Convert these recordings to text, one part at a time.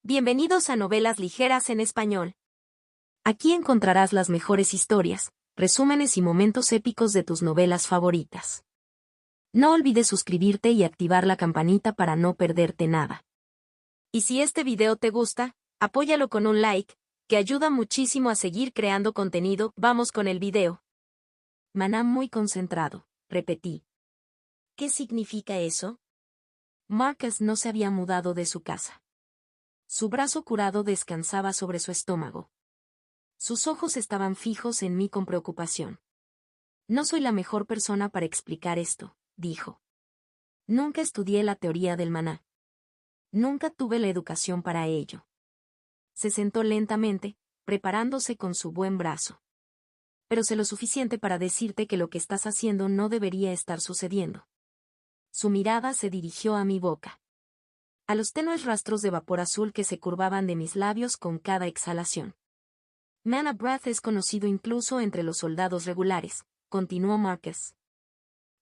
Bienvenidos a Novelas Ligeras en Español. Aquí encontrarás las mejores historias, resúmenes y momentos épicos de tus novelas favoritas. No olvides suscribirte y activar la campanita para no perderte nada. Y si este video te gusta, apóyalo con un like, que ayuda muchísimo a seguir creando contenido. Vamos con el video. Maná muy concentrado, repetí. ¿Qué significa eso? Marcus no se había mudado de su casa. Su brazo curado descansaba sobre su estómago. Sus ojos estaban fijos en mí con preocupación. No soy la mejor persona para explicar esto, dijo. Nunca estudié la teoría del maná. Nunca tuve la educación para ello. Se sentó lentamente, preparándose con su buen brazo. Pero sé lo suficiente para decirte que lo que estás haciendo no debería estar sucediendo. Su mirada se dirigió a mi boca. A los tenues rastros de vapor azul que se curvaban de mis labios con cada exhalación. Mana Breath es conocido incluso entre los soldados regulares, continuó Marcus.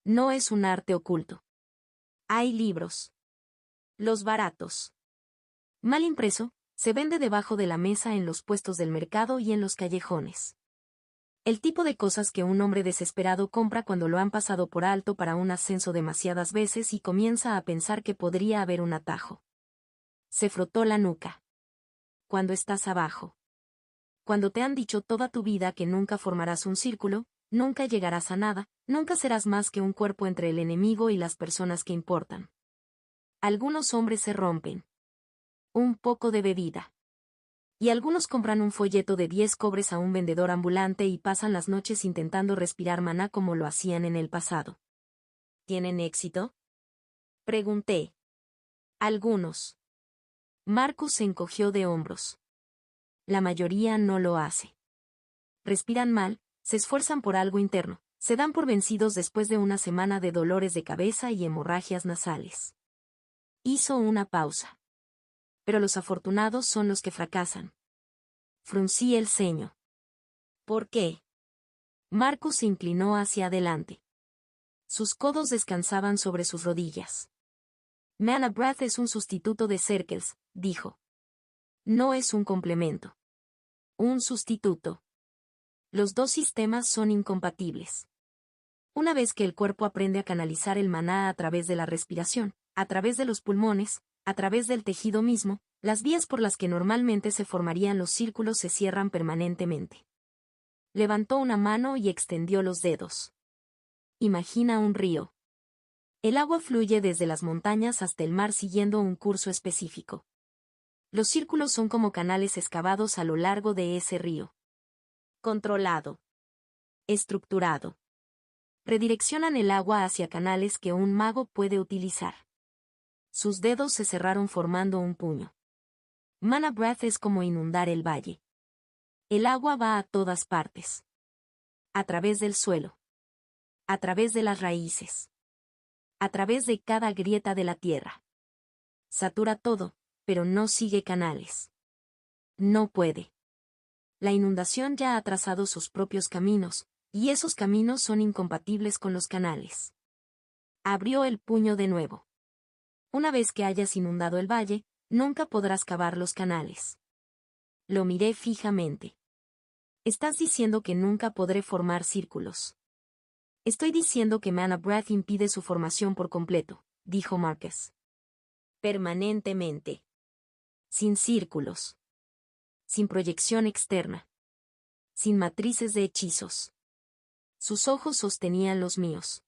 No es un arte oculto. Hay libros. Los baratos. Mal impreso, se vende debajo de la mesa en los puestos del mercado y en los callejones. El tipo de cosas que un hombre desesperado compra cuando lo han pasado por alto para un ascenso demasiadas veces y comienza a pensar que podría haber un atajo. Se frotó la nuca. Cuando estás abajo. Cuando te han dicho toda tu vida que nunca formarás un círculo, nunca llegarás a nada, nunca serás más que un cuerpo entre el enemigo y las personas que importan. Algunos hombres se rompen. Un poco de bebida. Y algunos compran un folleto de 10 cobres a un vendedor ambulante y pasan las noches intentando respirar maná como lo hacían en el pasado. ¿Tienen éxito? Pregunté. Algunos. Marcus se encogió de hombros. La mayoría no lo hace. Respiran mal, se esfuerzan por algo interno, se dan por vencidos después de una semana de dolores de cabeza y hemorragias nasales. Hizo una pausa. Pero los afortunados son los que fracasan. Fruncí el ceño. ¿Por qué? Marcus se inclinó hacia adelante. Sus codos descansaban sobre sus rodillas. Mana Breath es un sustituto de Circles, dijo. No es un complemento. Un sustituto. Los dos sistemas son incompatibles. Una vez que el cuerpo aprende a canalizar el maná a través de la respiración, a través de los pulmones, a través del tejido mismo, las vías por las que normalmente se formarían los círculos se cierran permanentemente. Levantó una mano y extendió los dedos. Imagina un río. El agua fluye desde las montañas hasta el mar siguiendo un curso específico. Los círculos son como canales excavados a lo largo de ese río. Controlado. Estructurado. Redireccionan el agua hacia canales que un mago puede utilizar. Sus dedos se cerraron formando un puño. Mana Breath es como inundar el valle. El agua va a todas partes. A través del suelo. A través de las raíces. A través de cada grieta de la tierra. Satura todo, pero no sigue canales. No puede. La inundación ya ha trazado sus propios caminos, y esos caminos son incompatibles con los canales. Abrió el puño de nuevo. Una vez que hayas inundado el valle, nunca podrás cavar los canales. Lo miré fijamente. Estás diciendo que nunca podré formar círculos. Estoy diciendo que Mana Breath impide su formación por completo, dijo Marcus. Permanentemente. Sin círculos. Sin proyección externa. Sin matrices de hechizos. Sus ojos sostenían los míos.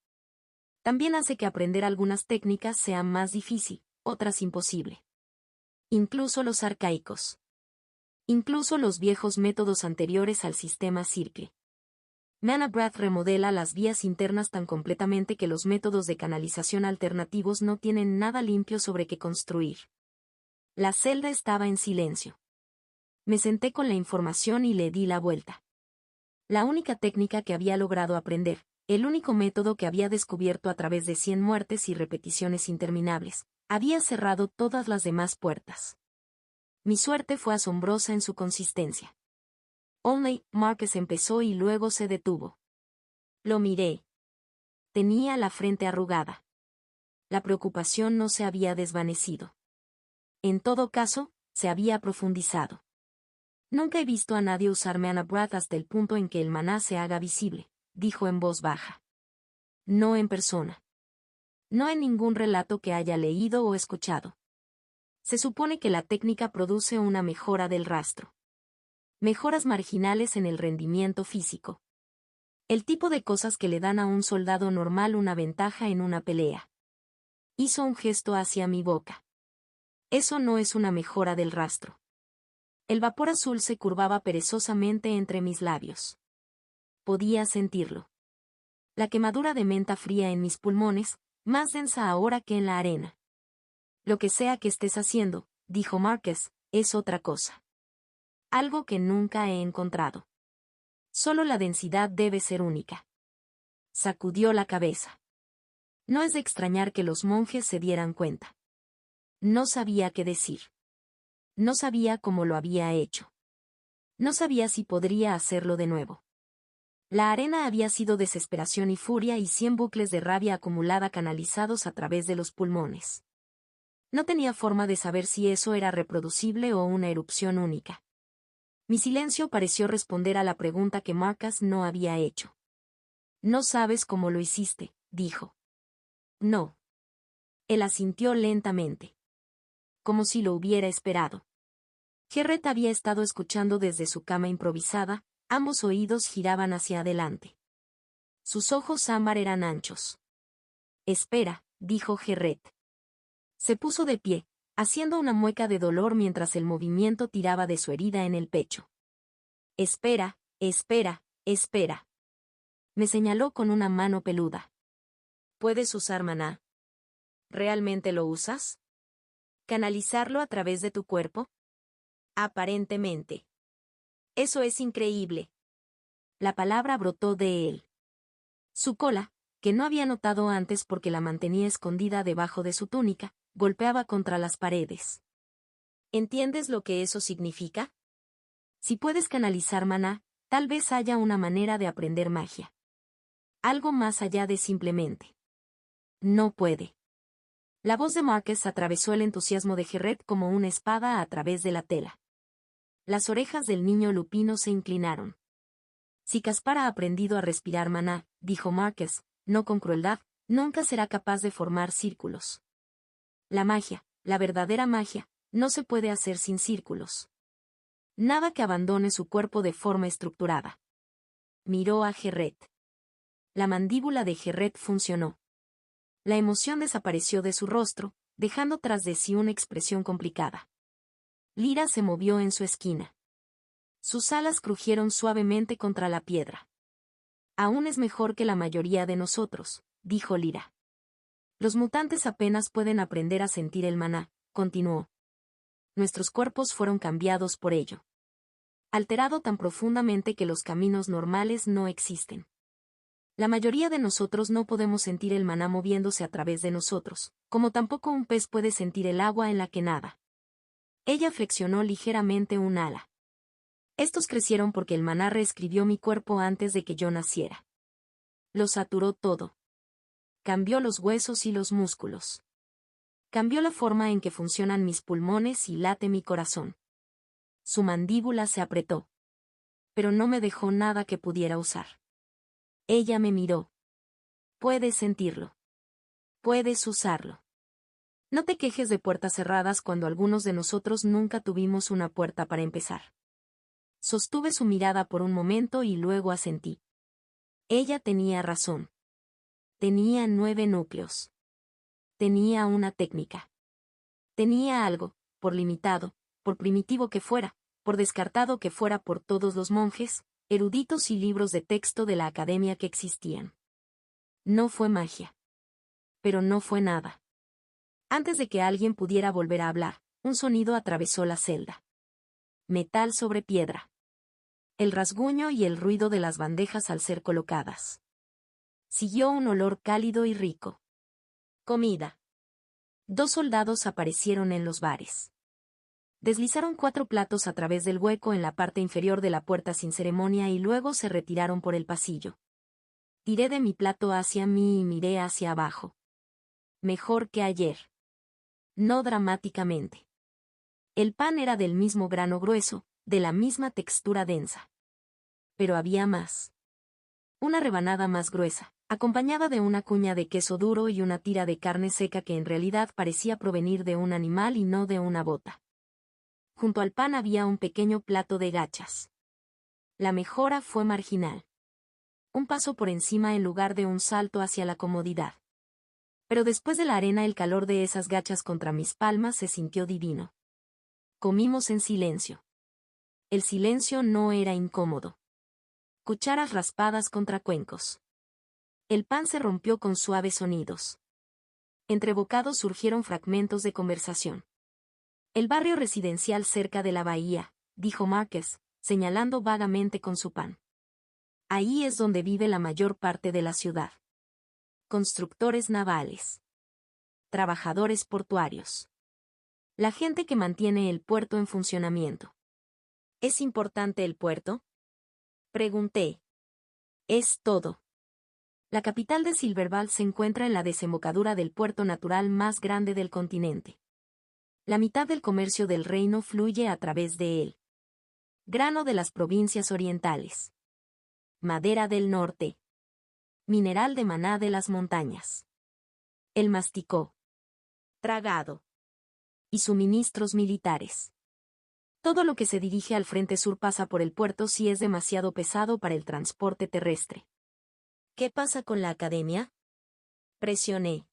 También hace que aprender algunas técnicas sea más difícil, otras imposible. Incluso los arcaicos. Incluso los viejos métodos anteriores al sistema Circle. Mana Breath remodela las vías internas tan completamente que los métodos de canalización alternativos no tienen nada limpio sobre qué construir. La celda estaba en silencio. Me senté con la información y le di la vuelta. La única técnica que había logrado aprender, el único método que había descubierto a través de 100 muertes y repeticiones interminables, había cerrado todas las demás puertas. Mi suerte fue asombrosa en su consistencia. Only, Marcus empezó y luego se detuvo. Lo miré. Tenía la frente arrugada. La preocupación no se había desvanecido. En todo caso, Se había profundizado. Nunca he visto a nadie usar Mana Breath hasta el punto en que el maná se haga visible, dijo en voz baja. No en persona. No en ningún relato que haya leído o escuchado. Se supone que la técnica produce una mejora del rastro. Mejoras marginales en el rendimiento físico. El tipo de cosas que le dan a un soldado normal una ventaja en una pelea. Hizo un gesto hacia mi boca. Eso no es una mejora del rastro. El vapor azul se curvaba perezosamente entre mis labios. Podía sentirlo. La quemadura de menta fría en mis pulmones, más densa ahora que en la arena. Lo que sea que estés haciendo, dijo Marquez, es otra cosa. Algo que nunca he encontrado. Solo la densidad debe ser única. Sacudió la cabeza. No es de extrañar que los monjes se dieran cuenta. No sabía qué decir. No sabía cómo lo había hecho. No sabía si podría hacerlo de nuevo. La arena había sido desesperación y furia y 100 bucles de rabia acumulada canalizados a través de los pulmones. No tenía forma de saber si eso era reproducible o una erupción única. Mi silencio pareció responder a la pregunta que Marcus no había hecho. No sabes cómo lo hiciste, dijo. No. Él asintió lentamente. Como si lo hubiera esperado. Gerret había estado escuchando desde su cama improvisada, ambos oídos giraban hacia adelante. Sus ojos ámbar eran anchos. Espera, dijo Gerret. Se puso de pie, haciendo una mueca de dolor mientras el movimiento tiraba de su herida en el pecho. Espera, espera, espera. Me señaló con una mano peluda. ¿Puedes usar maná? ¿Realmente lo usas? ¿Canalizarlo a través de tu cuerpo? Aparentemente. Eso es increíble. La palabra brotó de él. Su cola, que no había notado antes porque la mantenía escondida debajo de su túnica, golpeaba contra las paredes. ¿Entiendes lo que eso significa? Si puedes canalizar maná, tal vez haya una manera de aprender magia. Algo más allá de simplemente. No puede. La voz de Marquez atravesó el entusiasmo de Gerret como una espada a través de la tela. Las orejas del niño lupino se inclinaron. Si Caspar ha aprendido a respirar maná, dijo Marquez, no con crueldad, nunca será capaz de formar círculos. La magia, la verdadera magia, no se puede hacer sin círculos. Nada que abandone su cuerpo de forma estructurada. Miró a Gerret. La mandíbula de Gerret funcionó. La emoción desapareció de su rostro, dejando tras de sí una expresión complicada. Lyra se movió en su esquina. Sus alas crujieron suavemente contra la piedra. Aún es mejor que la mayoría de nosotros, dijo Lyra. Los mutantes apenas pueden aprender a sentir el maná, continuó. Nuestros cuerpos fueron cambiados por ello. Alterado tan profundamente que los caminos normales no existen. La mayoría de nosotros no podemos sentir el maná moviéndose a través de nosotros, como tampoco un pez puede sentir el agua en la que nada. Ella flexionó ligeramente un ala. Estos crecieron porque el maná reescribió mi cuerpo antes de que yo naciera. Lo saturó todo. Cambió los huesos y los músculos. Cambió la forma en que funcionan mis pulmones y late mi corazón. Su mandíbula se apretó. Pero no me dejó nada que pudiera usar. Ella me miró. Puedes sentirlo. Puedes usarlo. No te quejes de puertas cerradas cuando algunos de nosotros nunca tuvimos una puerta para empezar. Sostuve su mirada por un momento y luego asentí. Ella tenía razón. Tenía 9 núcleos. Tenía una técnica. Tenía algo, por limitado, por primitivo que fuera, por descartado que fuera por todos los monjes, eruditos y libros de texto de la academia que existían. No fue magia. Pero no fue nada. Antes de que alguien pudiera volver a hablar, un sonido atravesó la celda. Metal sobre piedra. El rasguño y el ruido de las bandejas al ser colocadas. Siguió un olor cálido y rico. Comida. 2 soldados aparecieron en los bares. Deslizaron 4 platos a través del hueco en la parte inferior de la puerta sin ceremonia y luego se retiraron por el pasillo. Tiré de mi plato hacia mí y miré hacia abajo. Mejor que ayer. No dramáticamente. El pan era del mismo grano grueso, de la misma textura densa. Pero había más. Una rebanada más gruesa, acompañada de una cuña de queso duro y una tira de carne seca que en realidad parecía provenir de un animal y no de una bota. Junto al pan había un pequeño plato de gachas. La mejora fue marginal. Un paso por encima en lugar de un salto hacia la comodidad. Pero después de la arena el calor de esas gachas contra mis palmas se sintió divino. Comimos en silencio. El silencio no era incómodo. Cucharas raspadas contra cuencos. El pan se rompió con suaves sonidos. Entre bocados surgieron fragmentos de conversación. El barrio residencial cerca de la bahía, dijo Márquez, señalando vagamente con su pan. Ahí es donde vive la mayor parte de la ciudad. Constructores navales. Trabajadores portuarios. La gente que mantiene el puerto en funcionamiento. ¿Es importante el puerto? Pregunté. Es todo. La capital de Silverval se encuentra en la desembocadura del puerto natural más grande del continente. La mitad del comercio del reino fluye a través de él. Grano de las provincias orientales. Madera del norte. Mineral de maná de las montañas. Él masticó. Tragado. Y suministros militares. Todo lo que se dirige al frente sur pasa por el puerto si es demasiado pesado para el transporte terrestre. ¿Qué pasa con la academia? Presioné.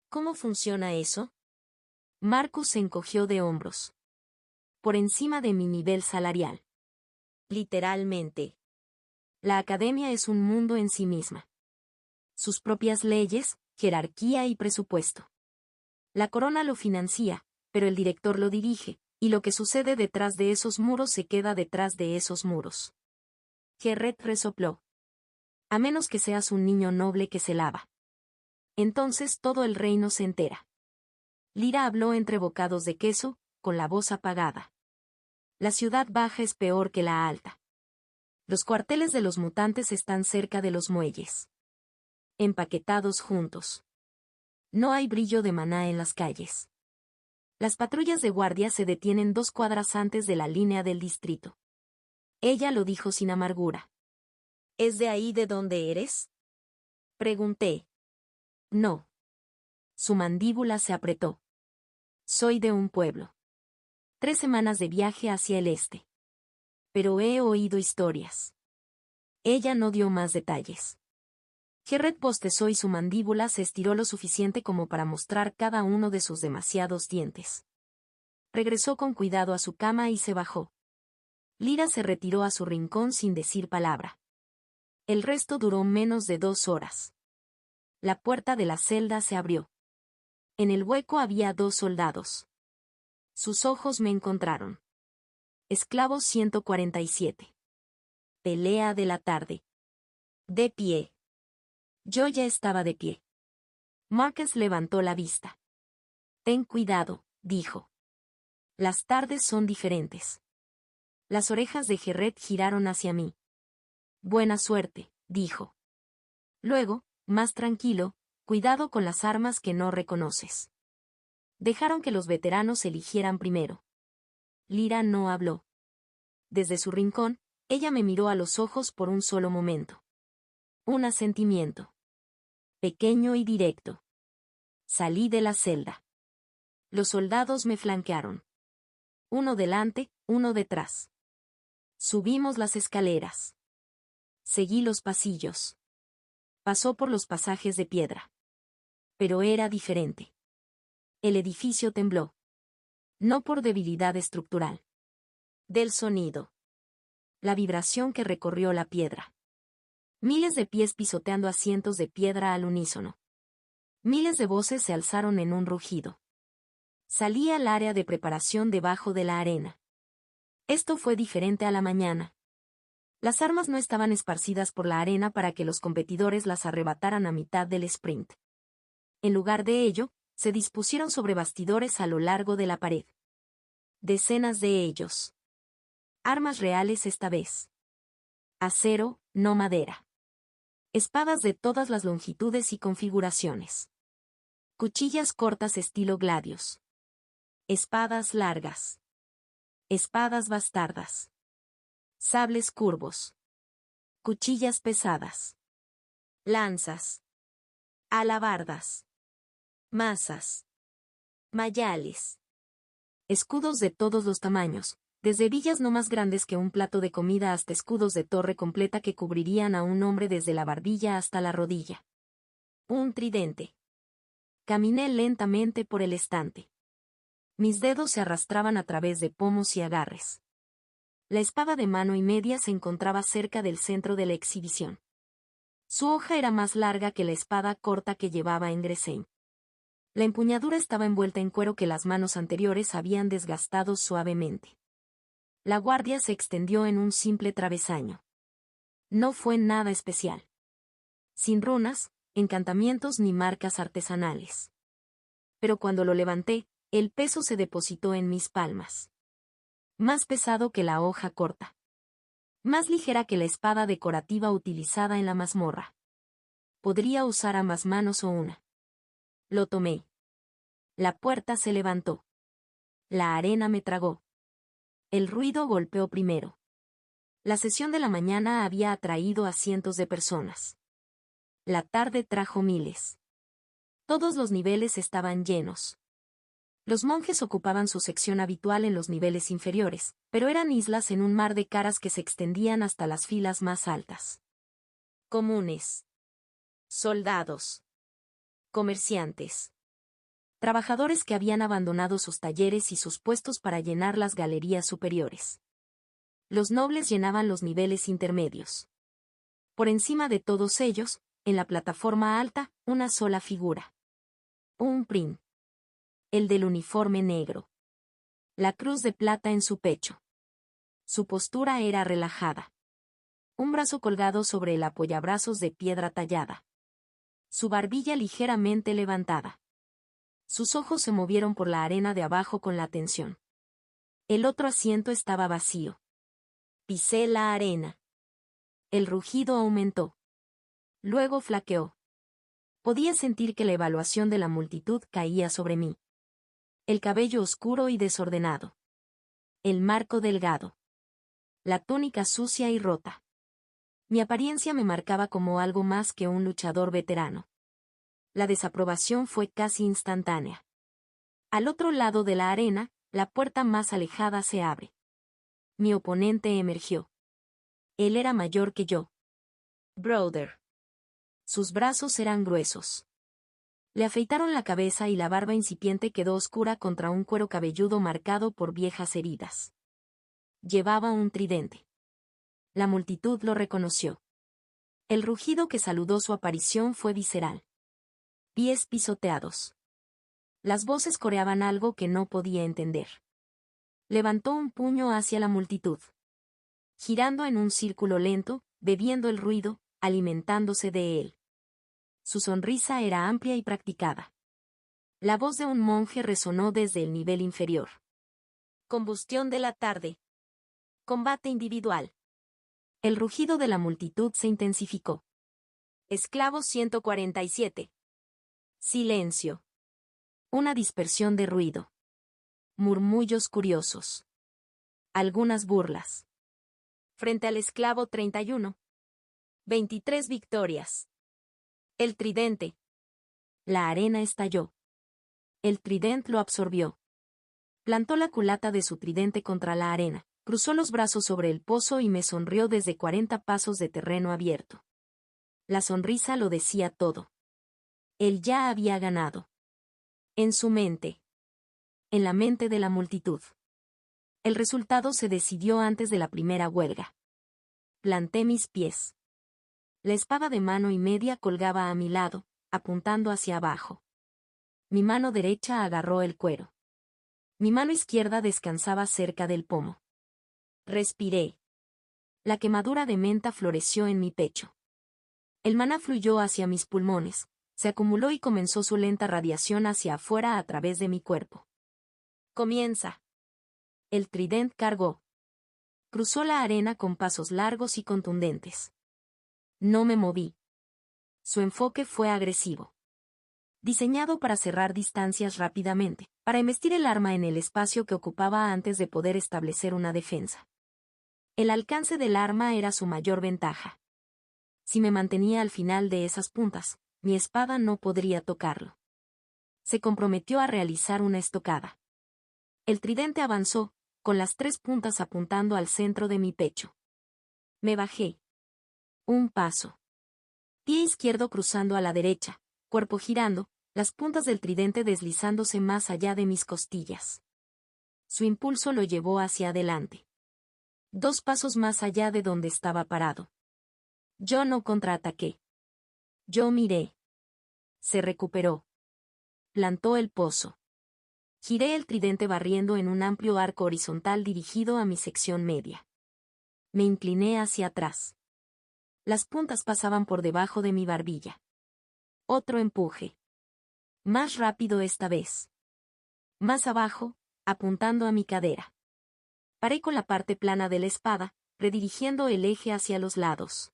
¿Cómo funciona eso? Marcus se encogió de hombros. Por encima de mi nivel salarial. Literalmente. La academia es un mundo en sí misma. Sus propias leyes, jerarquía y presupuesto. La corona lo financia, pero el director lo dirige, y lo que sucede detrás de esos muros se queda detrás de esos muros. Gerret resopló. A menos que seas un niño noble que se lava. Entonces todo el reino se entera. Lyra habló entre bocados de queso, con la voz apagada. La ciudad baja es peor que la alta. Los cuarteles de los mutantes están cerca de los muelles. Empaquetados juntos. No hay brillo de maná en las calles. Las patrullas de guardia se detienen 2 cuadras antes de la línea del distrito. Ella lo dijo sin amargura. ¿Es de ahí de donde eres? Pregunté. No. Su mandíbula se apretó. Soy de un pueblo. 3 semanas de viaje hacia el este. Pero he oído historias. Ella no dio más detalles. Gerret bostezó y su mandíbula se estiró lo suficiente como para mostrar cada uno de sus demasiados dientes. Regresó con cuidado a su cama y se bajó. Lyra se retiró a su rincón sin decir palabra. El resto duró menos de 2 horas. La puerta de la celda se abrió. En el hueco había 2 soldados. Sus ojos me encontraron. Esclavo 147. Pelea de la tarde. De pie. Yo ya estaba de pie. Márquez levantó la vista. Ten cuidado, dijo. Las tardes son diferentes. Las orejas de Gerret giraron hacia mí. Buena suerte, dijo. Luego, más tranquilo, cuidado con las armas que no reconoces. Dejaron que los veteranos eligieran primero. Lyra no habló. Desde su rincón, ella me miró a los ojos por un solo momento. Un asentimiento. Pequeño y directo. Salí de la celda. Los soldados me flanquearon. Uno delante, uno detrás. Subimos las escaleras. Seguí los pasillos. Pasó por los pasajes de piedra. Pero era diferente. El edificio tembló. No por debilidad estructural. Del sonido. La vibración que recorrió la piedra. Miles de pies pisoteando asientos de piedra al unísono. Miles de voces se alzaron en un rugido. Salí al área de preparación debajo de la arena. Esto fue diferente a la mañana. Las armas no estaban esparcidas por la arena para que los competidores las arrebataran a mitad del sprint. En lugar de ello, se dispusieron sobre bastidores a lo largo de la pared. Decenas de ellos. Armas reales esta vez. Acero, no madera. Espadas de todas las longitudes y configuraciones. Cuchillas cortas estilo gladios. Espadas largas. Espadas bastardas. Sables curvos. Cuchillas pesadas. Lanzas. Alabardas. Mazas. Mayales. Escudos de todos los tamaños, desde villas no más grandes que un plato de comida hasta escudos de torre completa que cubrirían a un hombre desde la barbilla hasta la rodilla. Un tridente. Caminé lentamente por el estante. Mis dedos se arrastraban a través de pomos y agarres. La espada de mano y media se encontraba cerca del centro de la exhibición. Su hoja era más larga que la espada corta que llevaba en Gresheim. La empuñadura estaba envuelta en cuero que las manos anteriores habían desgastado suavemente. La guardia se extendió en un simple travesaño. No fue nada especial. Sin runas, encantamientos ni marcas artesanales. Pero cuando lo levanté, el peso se depositó en mis palmas. Más pesado que la hoja corta. Más ligera que la espada decorativa utilizada en la mazmorra. Podría usar ambas manos o una. Lo tomé. La puerta se levantó. La arena me tragó. El ruido golpeó primero. La sesión de la mañana había atraído a cientos de personas. La tarde trajo miles. Todos los niveles estaban llenos. Los monjes ocupaban su sección habitual en los niveles inferiores, pero eran islas en un mar de caras que se extendían hasta las filas más altas. Comunes. Soldados. Comerciantes. Trabajadores que habían abandonado sus talleres y sus puestos para llenar las galerías superiores. Los nobles llenaban los niveles intermedios. Por encima de todos ellos, en la plataforma alta, una sola figura. Un prin. El del uniforme negro. La cruz de plata en su pecho. Su postura era relajada. Un brazo colgado sobre el apoyabrazos de piedra tallada. Su barbilla ligeramente levantada. Sus ojos se movieron por la arena de abajo con la atención. El otro asiento estaba vacío. Pisé la arena. El rugido aumentó. Luego flaqueó. Podía sentir que la evaluación de la multitud caía sobre mí. El cabello oscuro y desordenado. El marco delgado. La túnica sucia y rota. Mi apariencia me marcaba como algo más que un luchador veterano. La desaprobación fue casi instantánea. Al otro lado de la arena, la puerta más alejada se abre. Mi oponente emergió. Él era mayor que yo. Brother. Sus brazos eran gruesos. Le afeitaron la cabeza y la barba incipiente quedó oscura contra un cuero cabelludo marcado por viejas heridas. Llevaba un tridente. La multitud lo reconoció. El rugido que saludó su aparición fue visceral. Pies pisoteados. Las voces coreaban algo que no podía entender. Levantó un puño hacia la multitud. Girando en un círculo lento, bebiendo el ruido, alimentándose de él. Su sonrisa era amplia y practicada. La voz de un monje resonó desde el nivel inferior. Combustión de la tarde. Combate individual. El rugido de la multitud se intensificó. Esclavo 147. Silencio. Una dispersión de ruido. Murmullos curiosos. Algunas burlas. Frente al esclavo 31. 23 victorias. El tridente. La arena estalló. El tridente lo absorbió. Plantó la culata de su tridente contra la arena, cruzó los brazos sobre el pozo y me sonrió desde 40 pasos de terreno abierto. La sonrisa lo decía todo. Él ya había ganado. En su mente. En la mente de la multitud. El resultado se decidió antes de la primera huelga. Planté mis pies. La espada de mano y media colgaba a mi lado, apuntando hacia abajo. Mi mano derecha agarró el cuero. Mi mano izquierda descansaba cerca del pomo. Respiré. La quemadura de menta floreció en mi pecho. El maná fluyó hacia mis pulmones, se acumuló y comenzó su lenta radiación hacia afuera a través de mi cuerpo. Comienza. El tridente cargó. Cruzó la arena con pasos largos y contundentes. No me moví. Su enfoque fue agresivo. diseñado para cerrar distancias rápidamente, para embestir el arma en el espacio que ocupaba antes de poder establecer una defensa. El alcance del arma era su mayor ventaja. Si me mantenía al final de esas puntas, mi espada no podría tocarlo. Se comprometió a realizar una estocada. El tridente avanzó, con las 3 puntas apuntando al centro de mi pecho. Me bajé. Un paso. Pie izquierdo cruzando a la derecha, cuerpo girando, las puntas del tridente deslizándose más allá de mis costillas. Su impulso lo llevó hacia adelante. 2 pasos más allá de donde estaba parado. Yo no contraataqué. Yo miré. Se recuperó. Plantó el pozo. Giré el tridente barriendo en un amplio arco horizontal dirigido a mi sección media. Me incliné hacia atrás. Las puntas pasaban por debajo de mi barbilla. Otro empuje. Más rápido esta vez. Más abajo, apuntando a mi cadera. Paré con la parte plana de la espada, redirigiendo el eje hacia los lados.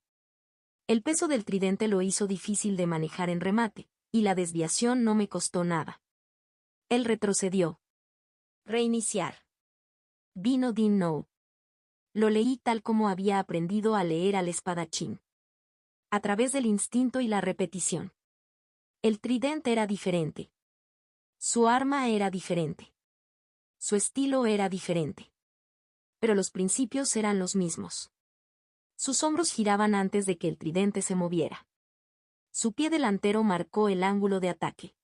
El peso del tridente lo hizo difícil de manejar en remate, y la desviación no me costó nada. Él retrocedió. Reiniciar. Vino Din No. Lo leí tal como había aprendido a leer al espadachín. A través del instinto y la repetición. El tridente era diferente. Su arma era diferente. Su estilo era diferente. Pero los principios eran los mismos. Sus hombros giraban antes de que el tridente se moviera. Su pie delantero marcó el ángulo de ataque.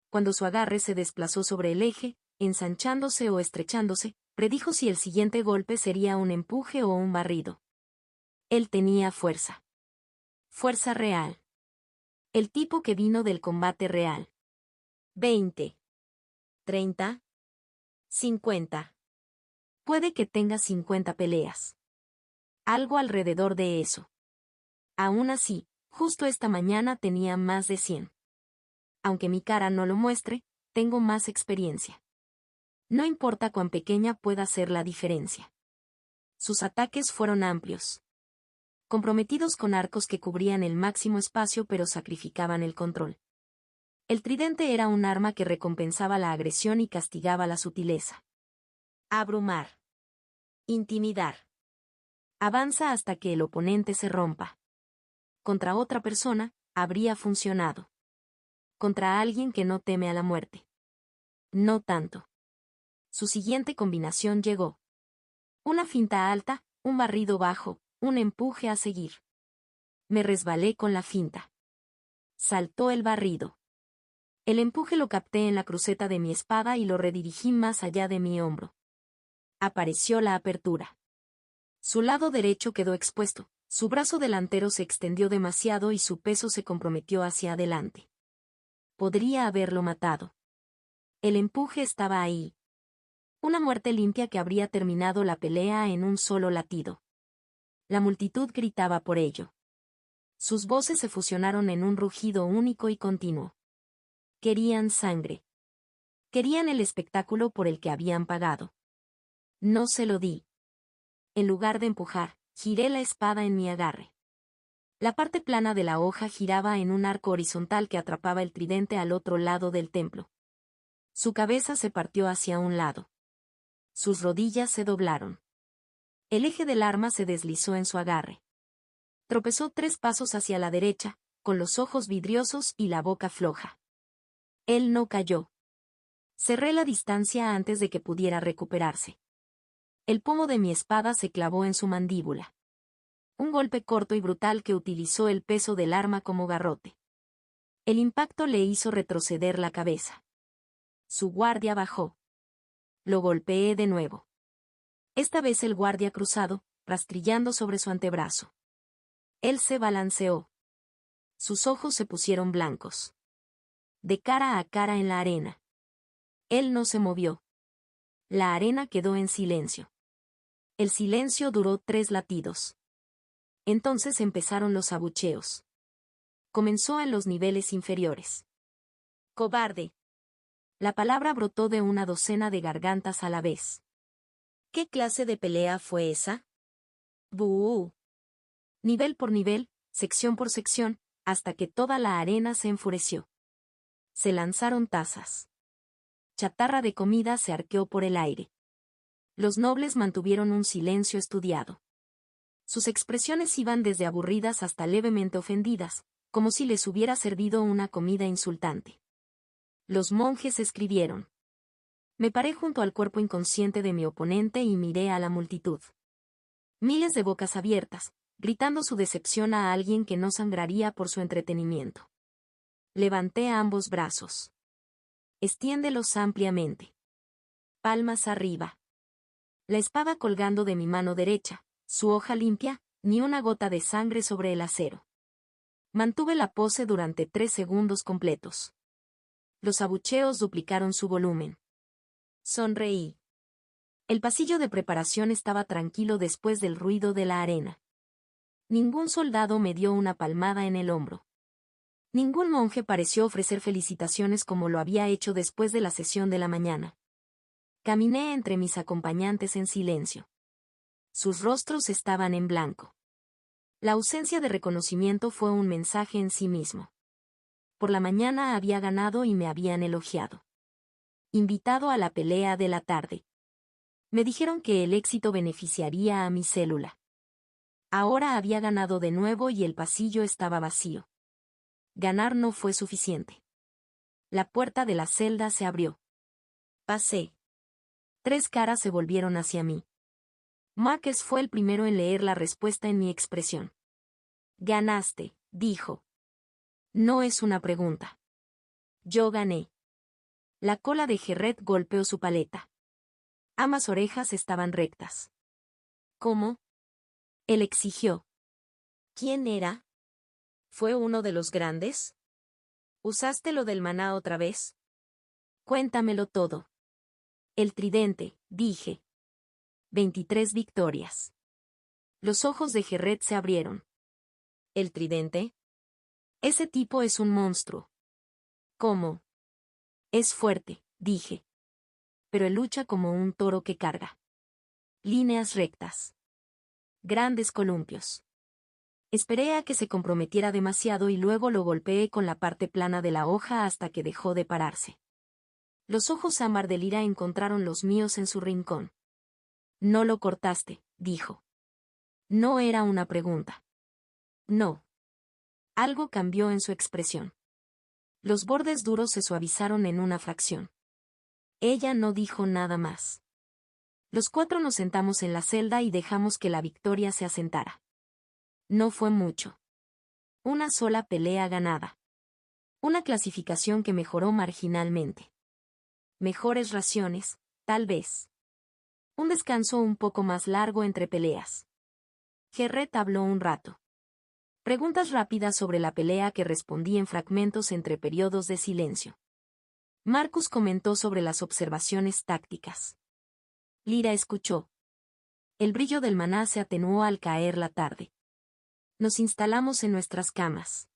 Cuando su agarre se desplazó sobre el eje, ensanchándose o estrechándose, predijo si el siguiente golpe sería un empuje o un barrido. Él tenía fuerza. Fuerza real. El tipo que vino del combate real. 20. 30. 50. Puede que tenga 50 peleas. Algo alrededor de eso. Aún así, justo esta mañana tenía más de 100. Aunque mi cara no lo muestre, tengo más experiencia. No importa cuán pequeña pueda ser la diferencia. Sus ataques fueron amplios. Comprometidos con arcos que cubrían el máximo espacio pero sacrificaban el control. El tridente era un arma que recompensaba la agresión y castigaba la sutileza. Abrumar. Intimidar. Avanza hasta que el oponente se rompa. Contra otra persona, habría funcionado. Contra alguien que no teme a la muerte. No tanto. Su siguiente combinación llegó. Una finta alta, un barrido bajo, un empuje a seguir. Me resbalé con la finta. Saltó el barrido. El empuje lo capté en la cruceta de mi espada y lo redirigí más allá de mi hombro. Apareció la apertura. Su lado derecho quedó expuesto, su brazo delantero se extendió demasiado y su peso se comprometió hacia adelante. Podría haberlo matado. El empuje estaba ahí. Una muerte limpia que habría terminado la pelea en un solo latido. La multitud gritaba por ello. Sus voces se fusionaron en un rugido único y continuo. Querían sangre. Querían el espectáculo por el que habían pagado. No se lo di. En lugar de empujar, giré la espada en mi agarre. La parte plana de la hoja giraba en un arco horizontal que atrapaba el tridente al otro lado del templo. Su cabeza se partió hacia un lado. Sus rodillas se doblaron. El eje del arma se deslizó en su agarre. Tropezó 3 pasos hacia la derecha, con los ojos vidriosos y la boca floja. Él no cayó. Cerré la distancia antes de que pudiera recuperarse. El pomo de mi espada se clavó en su mandíbula. Un golpe corto y brutal que utilizó el peso del arma como garrote. El impacto le hizo retroceder la cabeza. Su guardia bajó. Lo golpeé de nuevo. Esta vez el guardia cruzado, rastrillando sobre su antebrazo. Él se balanceó. Sus ojos se pusieron blancos. De cara a cara en la arena. Él no se movió. La arena quedó en silencio. El silencio duró 3 latidos. Entonces empezaron los abucheos. Comenzó en los niveles inferiores. Cobarde. La palabra brotó de una docena de gargantas a la vez. ¿Qué clase de pelea fue esa? ¡Buh! Nivel por nivel, sección por sección, hasta que toda la arena se enfureció. Se lanzaron tazas. Chatarra de comida se arqueó por el aire. Los nobles mantuvieron un silencio estudiado. Sus expresiones iban desde aburridas hasta levemente ofendidas, como si les hubiera servido una comida insultante. Los monjes escribieron. Me paré junto al cuerpo inconsciente de mi oponente y miré a la multitud. Miles de bocas abiertas, gritando su decepción a alguien que no sangraría por su entretenimiento. Levanté ambos brazos. Extiéndelos ampliamente. Palmas arriba. La espada colgando de mi mano derecha, su hoja limpia, ni una gota de sangre sobre el acero. Mantuve la pose durante 3 segundos completos. Los abucheos duplicaron su volumen. Sonreí. El pasillo de preparación estaba tranquilo después del ruido de la arena. Ningún soldado me dio una palmada en el hombro. Ningún monje pareció ofrecer felicitaciones como lo había hecho después de la sesión de la mañana. Caminé entre mis acompañantes en silencio. Sus rostros estaban en blanco. La ausencia de reconocimiento fue un mensaje en sí mismo. Por la mañana había ganado y me habían elogiado. Invitado a la pelea de la tarde. Me dijeron que el éxito beneficiaría a mi célula. Ahora había ganado de nuevo y el pasillo estaba vacío. Ganar no fue suficiente. La puerta de la celda se abrió. Pasé. 3 caras se volvieron hacia mí. Marques fue el primero en leer la respuesta en mi expresión. Ganaste, dijo. No es una pregunta. Yo gané. La cola de Gerret golpeó su paleta. Ambas orejas estaban rectas. ¿Cómo? Él exigió. ¿Quién era? ¿Fue uno de los grandes? ¿Usaste lo del maná otra vez? Cuéntamelo todo. El tridente, dije. 23 victorias. Los ojos de Gerret se abrieron. ¿El tridente? Ese tipo es un monstruo. ¿Cómo? Es fuerte, dije. Pero él lucha como un toro que carga. Líneas rectas. Grandes columpios. Esperé a que se comprometiera demasiado y luego lo golpeé con la parte plana de la hoja hasta que dejó de pararse. Los ojos ámbar de Lira encontraron los míos en su rincón. No lo cortaste, dijo. No era una pregunta. No. Algo cambió en su expresión. Los bordes duros se suavizaron en una fracción. Ella no dijo nada más. Los 4 nos sentamos en la celda y dejamos que la victoria se asentara. No fue mucho. Una sola pelea ganada. Una clasificación que mejoró marginalmente. Mejores raciones, tal vez. Un descanso un poco más largo entre peleas. Gerret habló un rato. Preguntas rápidas sobre la pelea que respondí en fragmentos entre periodos de silencio. Marcus comentó sobre las observaciones tácticas. Lira escuchó. El brillo del maná se atenuó al caer la tarde. Nos instalamos en nuestras camas.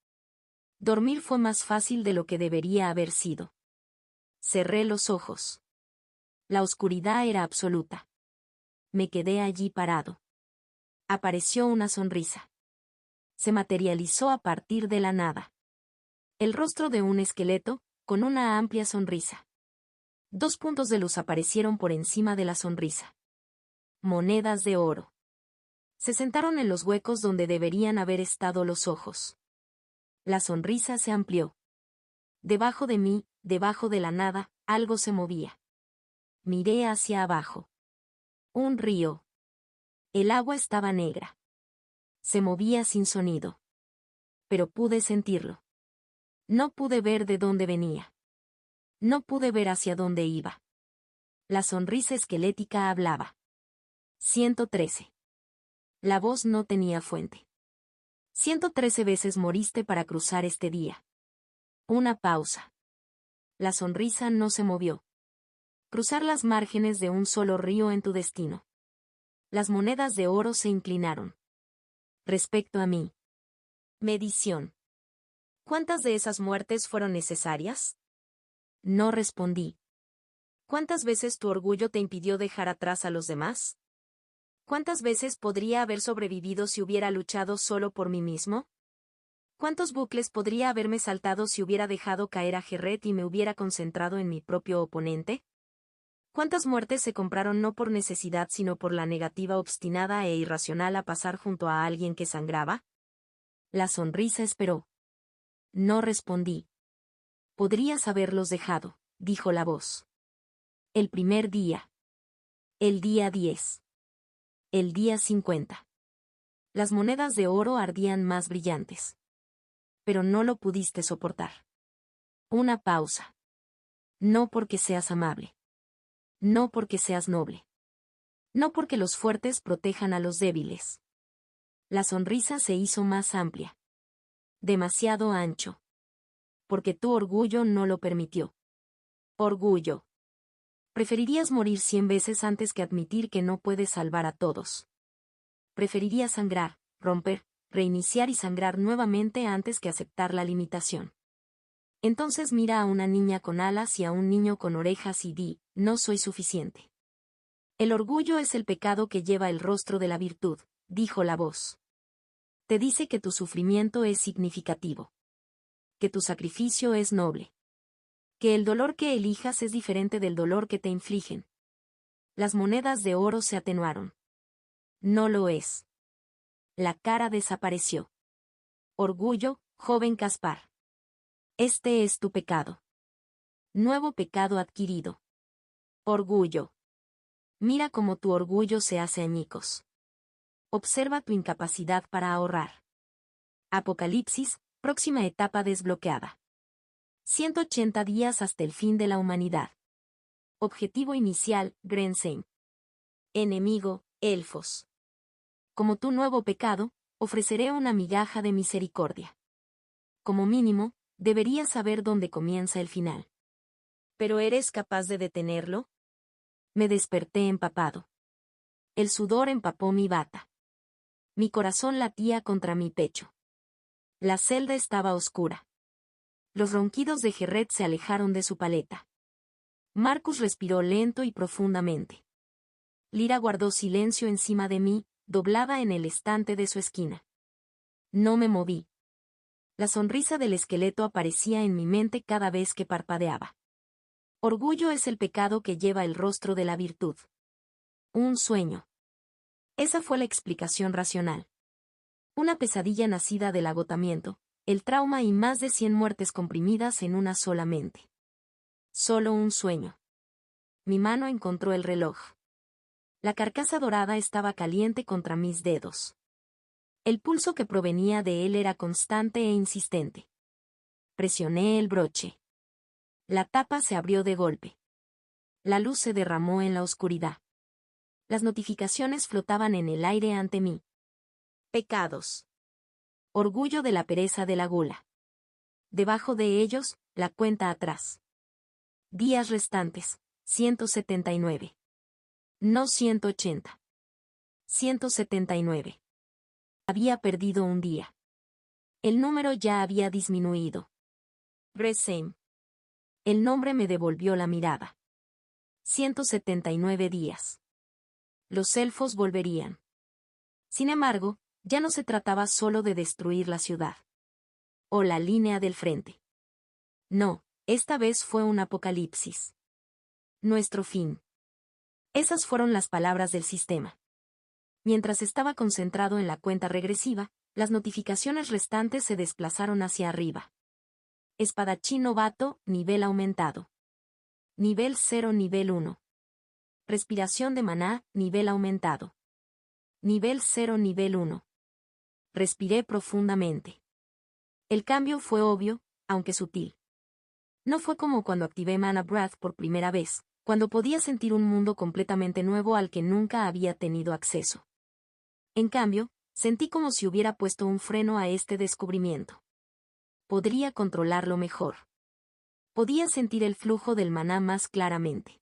Dormir fue más fácil de lo que debería haber sido. Cerré los ojos. La oscuridad era absoluta. Me quedé allí parado. Apareció una sonrisa. Se materializó a partir de la nada. El rostro de un esqueleto, con una amplia sonrisa. 2 puntos de luz aparecieron por encima de la sonrisa. Monedas de oro. Se sentaron en los huecos donde deberían haber estado los ojos. La sonrisa se amplió. Debajo de mí, debajo de la nada, algo se movía. Miré hacia abajo. Un río. El agua estaba negra. Se movía sin sonido. Pero pude sentirlo. No pude ver de dónde venía. No pude ver hacia dónde iba. La sonrisa esquelética hablaba. 113. La voz no tenía fuente. 113 veces moriste para cruzar este día. Una pausa. La sonrisa no se movió. Cruzar las márgenes de un solo río en tu destino. Las monedas de oro se inclinaron. Respecto a mí. Medición. ¿Cuántas de esas muertes fueron necesarias? No respondí. ¿Cuántas veces tu orgullo te impidió dejar atrás a los demás? ¿Cuántas veces podría haber sobrevivido si hubiera luchado solo por mí mismo? ¿Cuántos bucles podría haberme saltado si hubiera dejado caer a Gerret y me hubiera concentrado en mi propio oponente? ¿Cuántas muertes se compraron no por necesidad sino por la negativa obstinada e irracional a pasar junto a alguien que sangraba? La sonrisa esperó. No respondí. Podrías haberlos dejado, dijo la voz. El primer día. El día 10. El día 50. Las monedas de oro ardían más brillantes. Pero no lo pudiste soportar. Una pausa. No porque seas amable. No porque seas noble. No porque los fuertes protejan a los débiles. La sonrisa se hizo más amplia. Demasiado ancho. Porque tu orgullo no lo permitió. Orgullo. Preferirías morir 100 veces antes que admitir que no puedes salvar a todos. Preferirías sangrar, romper, reiniciar y sangrar nuevamente antes que aceptar la limitación. Entonces mira a una niña con alas y a un niño con orejas y di, no soy suficiente. El orgullo es el pecado que lleva el rostro de la virtud, dijo la voz. Te dice que tu sufrimiento es significativo. Que tu sacrificio es noble. Que el dolor que elijas es diferente del dolor que te infligen. Las monedas de oro se atenuaron. No lo es. La cara desapareció. Orgullo, joven Caspar. Este es tu pecado. Nuevo pecado adquirido. Orgullo. Mira cómo tu orgullo se hace añicos. Observa tu incapacidad para ahorrar. Apocalipsis, próxima etapa desbloqueada. 180 días hasta el fin de la humanidad. Objetivo inicial, Grensheim. Enemigo, elfos. Como tu nuevo pecado, ofreceré una migaja de misericordia. Como mínimo, deberías saber dónde comienza el final. ¿Pero eres capaz de detenerlo? Me desperté empapado. El sudor empapó mi bata. Mi corazón latía contra mi pecho. La celda estaba oscura. Los ronquidos de Gerret se alejaron de su paleta. Marcus respiró lento y profundamente. Lyra guardó silencio encima de mí, doblada en el estante de su esquina. No me moví. La sonrisa del esqueleto aparecía en mi mente cada vez que parpadeaba. Orgullo es el pecado que lleva el rostro de la virtud. Un sueño. Esa fue la explicación racional. Una pesadilla nacida del agotamiento, el trauma y más de 100 muertes comprimidas en una sola mente. Solo un sueño. Mi mano encontró el reloj. La carcasa dorada estaba caliente contra mis dedos. El pulso que provenía de él era constante e insistente. Presioné el broche. La tapa se abrió de golpe. La luz se derramó en la oscuridad. Las notificaciones flotaban en el aire ante mí. Pecados. Orgullo de la pereza de la gula. Debajo de ellos, la cuenta atrás. Días restantes, 179. No 180. 179. Había perdido un día. El número ya había disminuido. Gresham. El nombre me devolvió la mirada. 179 días. Los elfos volverían. Sin embargo, ya no se trataba solo de destruir la ciudad. O la línea del frente. No, esta vez fue un apocalipsis. Nuestro fin. Esas fueron las palabras del sistema. Mientras estaba concentrado en la cuenta regresiva, las notificaciones restantes se desplazaron hacia arriba. Espadachín novato, nivel aumentado. Nivel 0, nivel 1. Respiración de maná, nivel aumentado. Nivel 0, nivel 1. Respiré profundamente. El cambio fue obvio, aunque sutil. No fue como cuando activé Mana Breath por primera vez, cuando podía sentir un mundo completamente nuevo al que nunca había tenido acceso. En cambio, sentí como si hubiera puesto un freno a este descubrimiento. Podría controlarlo mejor. Podía sentir el flujo del maná más claramente.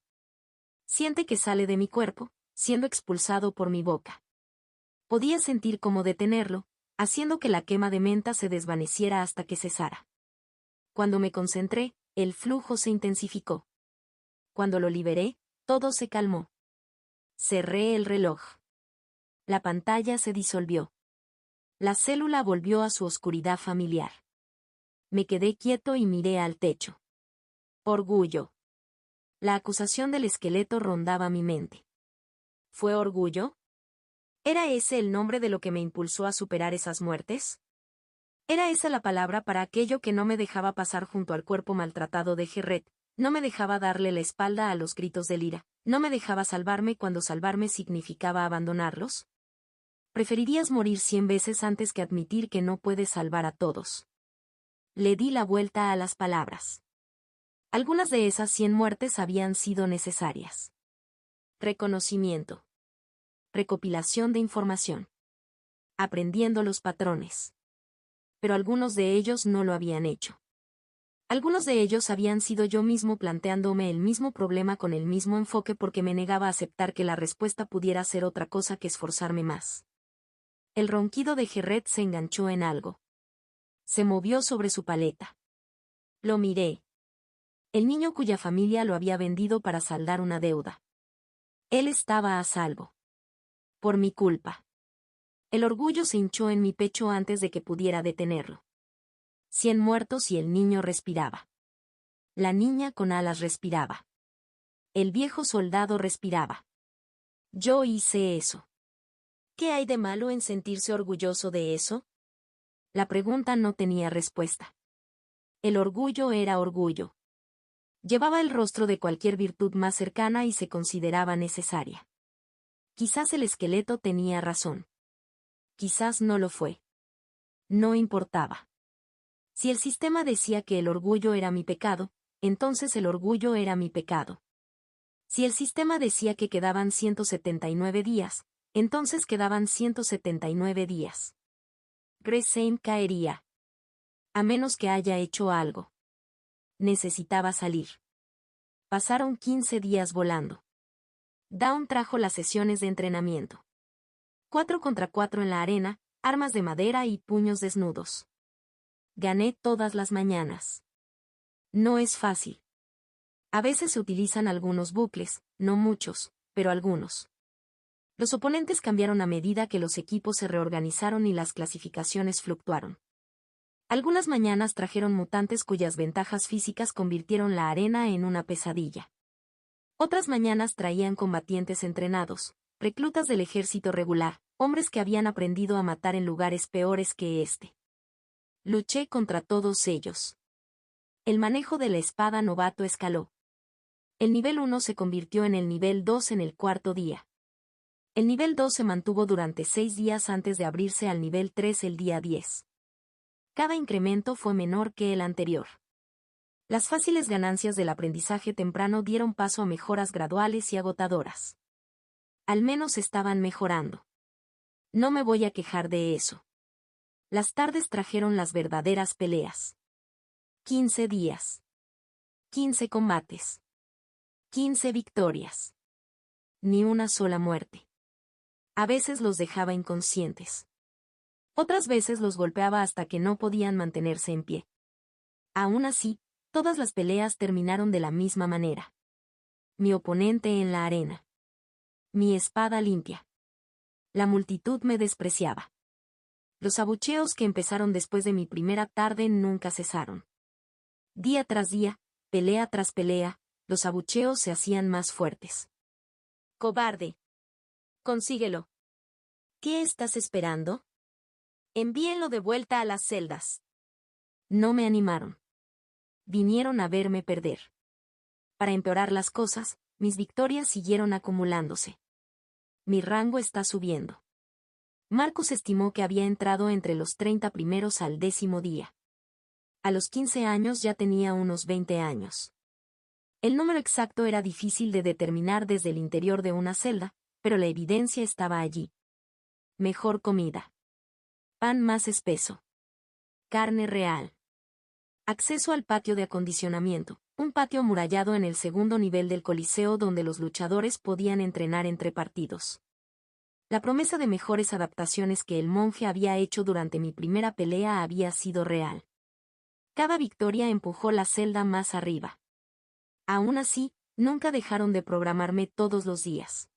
Siente que sale de mi cuerpo, siendo expulsado por mi boca. Podía sentir cómo detenerlo, haciendo que la quema de menta se desvaneciera hasta que cesara. Cuando me concentré, el flujo se intensificó. Cuando lo liberé, todo se calmó. Cerré el reloj. La pantalla se disolvió. La célula volvió a su oscuridad familiar. Me quedé quieto y miré al techo. Orgullo. La acusación del esqueleto rondaba mi mente. ¿Fue orgullo? ¿Era ese el nombre de lo que me impulsó a superar esas muertes? ¿Era esa la palabra para aquello que no me dejaba pasar junto al cuerpo maltratado de Gerret, no me dejaba darle la espalda a los gritos de Lyra, no me dejaba salvarme cuando salvarme significaba abandonarlos? Preferirías morir 100 veces antes que admitir que no puedes salvar a todos. Le di la vuelta a las palabras. Algunas de esas 100 muertes habían sido necesarias. Reconocimiento. Recopilación de información. Aprendiendo los patrones. Pero algunos de ellos no lo habían hecho. Algunos de ellos habían sido yo mismo planteándome el mismo problema con el mismo enfoque porque me negaba a aceptar que la respuesta pudiera ser otra cosa que esforzarme más. El ronquido de Gerret se enganchó en algo. Se movió sobre su paleta. Lo miré. El niño cuya familia lo había vendido para saldar una deuda. Él estaba a salvo. Por mi culpa. El orgullo se hinchó en mi pecho antes de que pudiera detenerlo. 100 muertos y el niño respiraba. La niña con alas respiraba. El viejo soldado respiraba. Yo hice eso. ¿Qué hay de malo en sentirse orgulloso de eso? La pregunta no tenía respuesta. El orgullo era orgullo. Llevaba el rostro de cualquier virtud más cercana y se consideraba necesaria. Quizás el esqueleto tenía razón. Quizás no lo fue. No importaba. Si el sistema decía que el orgullo era mi pecado, entonces el orgullo era mi pecado. Si el sistema decía que quedaban 179 días, entonces quedaban 179 días. Gresheim caería. A menos que haya hecho algo. Necesitaba salir. Pasaron 15 días volando. Dawn trajo las sesiones de entrenamiento. 4 contra 4 en la arena, armas de madera y puños desnudos. Gané todas las mañanas. No es fácil. A veces se utilizan algunos bucles, no muchos, pero algunos. Los oponentes cambiaron a medida que los equipos se reorganizaron y las clasificaciones fluctuaron. Algunas mañanas trajeron mutantes cuyas ventajas físicas convirtieron la arena en una pesadilla. Otras mañanas traían combatientes entrenados, reclutas del ejército regular, hombres que habían aprendido a matar en lugares peores que este. Luché contra todos ellos. El manejo de la espada novato escaló. El nivel 1 se convirtió en el nivel 2 en el cuarto día. El nivel 2 se mantuvo durante 6 días antes de abrirse al nivel 3 el día 10. Cada incremento fue menor que el anterior. Las fáciles ganancias del aprendizaje temprano dieron paso a mejoras graduales y agotadoras. Al menos estaban mejorando. No me voy a quejar de eso. Las tardes trajeron las verdaderas peleas. 15 días. 15 combates. 15 victorias. Ni una sola muerte. A veces los dejaba inconscientes. Otras veces los golpeaba hasta que no podían mantenerse en pie. Aún así, todas las peleas terminaron de la misma manera. Mi oponente en la arena. Mi espada limpia. La multitud me despreciaba. Los abucheos que empezaron después de mi primera tarde nunca cesaron. Día tras día, pelea tras pelea, los abucheos se hacían más fuertes. Cobarde. Consíguelo. ¿Qué estás esperando? Envíenlo de vuelta a las celdas. No me animaron. Vinieron a verme perder. Para empeorar las cosas, mis victorias siguieron acumulándose. Mi rango está subiendo. Marcus estimó que había entrado entre los 30 primeros al 10º día. A los 15 años ya tenía unos 20 años. El número exacto era difícil de determinar desde el interior de una celda, pero la evidencia estaba allí. Mejor comida. Pan más espeso. Carne real. Acceso al patio de acondicionamiento, un patio amurallado en el segundo nivel del Coliseo donde los luchadores podían entrenar entre partidos. La promesa de mejores adaptaciones que el monje había hecho durante mi primera pelea había sido real. Cada victoria empujó la celda más arriba. Aún así, nunca dejaron de programarme todos los días.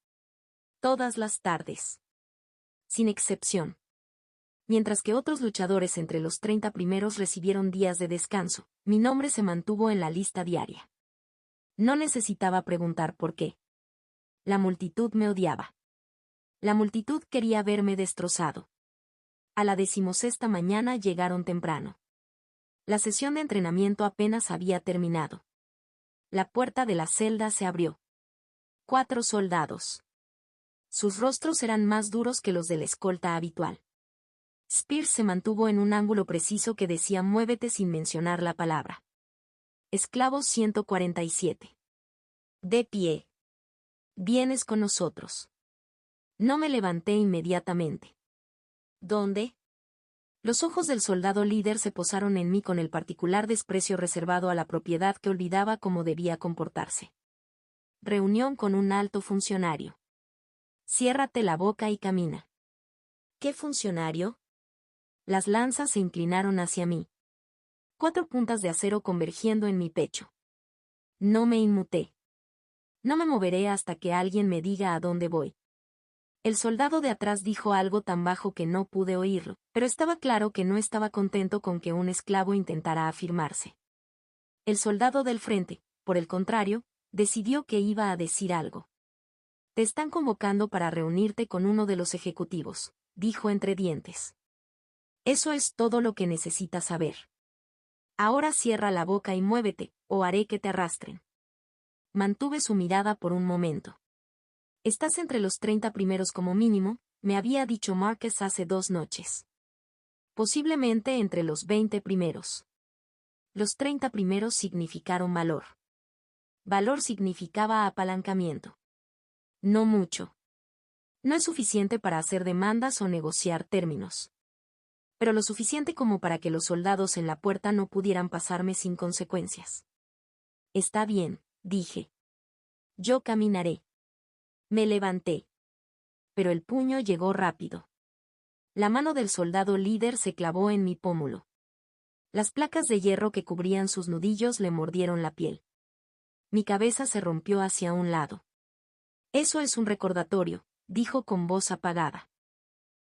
Todas las tardes. Sin excepción. Mientras que otros luchadores entre los 30 primeros recibieron días de descanso, mi nombre se mantuvo en la lista diaria. No necesitaba preguntar por qué. La multitud me odiaba. La multitud quería verme destrozado. A la 16ª mañana llegaron temprano. La sesión de entrenamiento apenas había terminado. La puerta de la celda se abrió. 4 soldados. Sus rostros eran más duros que los de la escolta habitual. Spears se mantuvo en un ángulo preciso que decía muévete sin mencionar la palabra. Esclavo 147. De pie. Vienes con nosotros. No me levanté inmediatamente. ¿Dónde? Los ojos del soldado líder se posaron en mí con el particular desprecio reservado a la propiedad que olvidaba cómo debía comportarse. Reunión con un alto funcionario. Ciérrate la boca y camina. ¿Qué funcionario? Las lanzas se inclinaron hacia mí. 4 puntas de acero convergiendo en mi pecho. No me inmuté. No me moveré hasta que alguien me diga a dónde voy. El soldado de atrás dijo algo tan bajo que no pude oírlo, pero estaba claro que no estaba contento con que un esclavo intentara afirmarse. El soldado del frente, por el contrario, decidió que iba a decir algo. Te están convocando para reunirte con uno de los ejecutivos, dijo entre dientes. Eso es todo lo que necesitas saber. Ahora cierra la boca y muévete, o haré que te arrastren. Mantuve su mirada por un momento. Estás entre los 30 primeros como mínimo, me había dicho Marquez hace 2 noches. Posiblemente entre los 20 primeros. Los 30 primeros significaron valor. Valor significaba apalancamiento. No mucho. No es suficiente para hacer demandas o negociar términos. Pero lo suficiente como para que los soldados en la puerta no pudieran pasarme sin consecuencias. Está bien, dije. Yo caminaré. Me levanté. Pero el puño llegó rápido. La mano del soldado líder se clavó en mi pómulo. Las placas de hierro que cubrían sus nudillos le mordieron la piel. Mi cabeza se rompió hacia un lado. Eso es un recordatorio, dijo con voz apagada.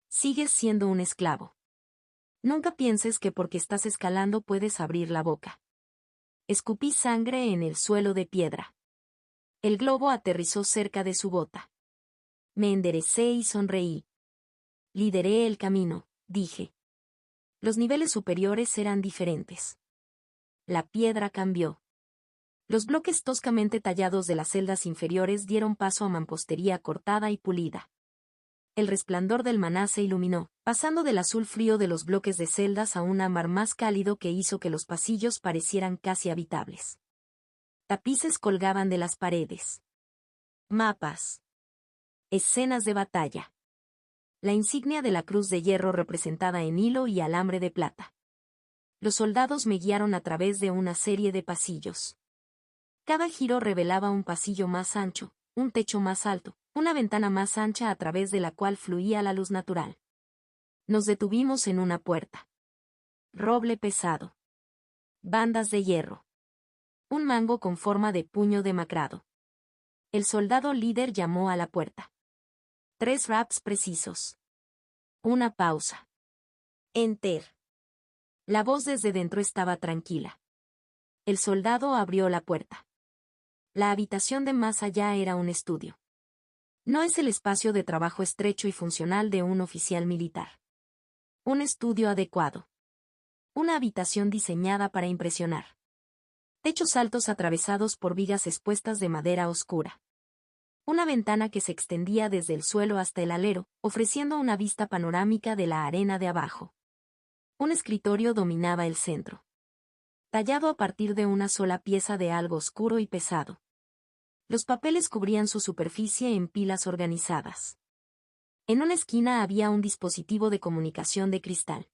Sigues siendo un esclavo. Nunca pienses que porque estás escalando puedes abrir la boca. Escupí sangre en el suelo de piedra. El globo aterrizó cerca de su bota. Me enderecé y sonreí. Lideré el camino, dije. Los niveles superiores eran diferentes. La piedra cambió. Los bloques toscamente tallados de las celdas inferiores dieron paso a mampostería cortada y pulida. El resplandor del maná se iluminó, pasando del azul frío de los bloques de celdas a un ámbar más cálido que hizo que los pasillos parecieran casi habitables. Tapices colgaban de las paredes. Mapas. Escenas de batalla. La insignia de la cruz de hierro representada en hilo y alambre de plata. Los soldados me guiaron a través de una serie de pasillos. Cada giro revelaba un pasillo más ancho, un techo más alto, una ventana más ancha a través de la cual fluía la luz natural. Nos detuvimos en una puerta. Roble pesado. Bandas de hierro. Un mango con forma de puño demacrado. El soldado líder llamó a la puerta. 3 raps precisos. Una pausa. Enter. La voz desde dentro estaba tranquila. El soldado abrió la puerta. La habitación de más allá era un estudio. No es el espacio de trabajo estrecho y funcional de un oficial militar. Un estudio adecuado. Una habitación diseñada para impresionar. Techos altos atravesados por vigas expuestas de madera oscura. Una ventana que se extendía desde el suelo hasta el alero, ofreciendo una vista panorámica de la arena de abajo. Un escritorio dominaba el centro. Tallado a partir de una sola pieza de algo oscuro y pesado. Los papeles cubrían su superficie en pilas organizadas. En una esquina había un dispositivo de comunicación de cristal.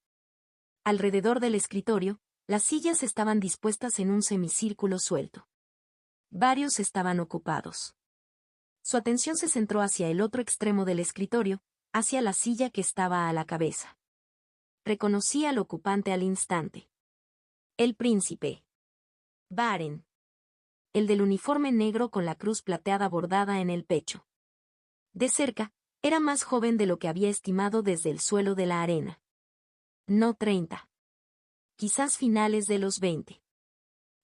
Alrededor del escritorio, las sillas estaban dispuestas en un semicírculo suelto. Varios estaban ocupados. Su atención se centró hacia el otro extremo del escritorio, hacia la silla que estaba a la cabeza. Reconocí al ocupante al instante. El príncipe. Baren. El del uniforme negro con la cruz plateada bordada en el pecho. De cerca, era más joven de lo que había estimado desde el suelo de la arena. No 30. Quizás finales de los 20.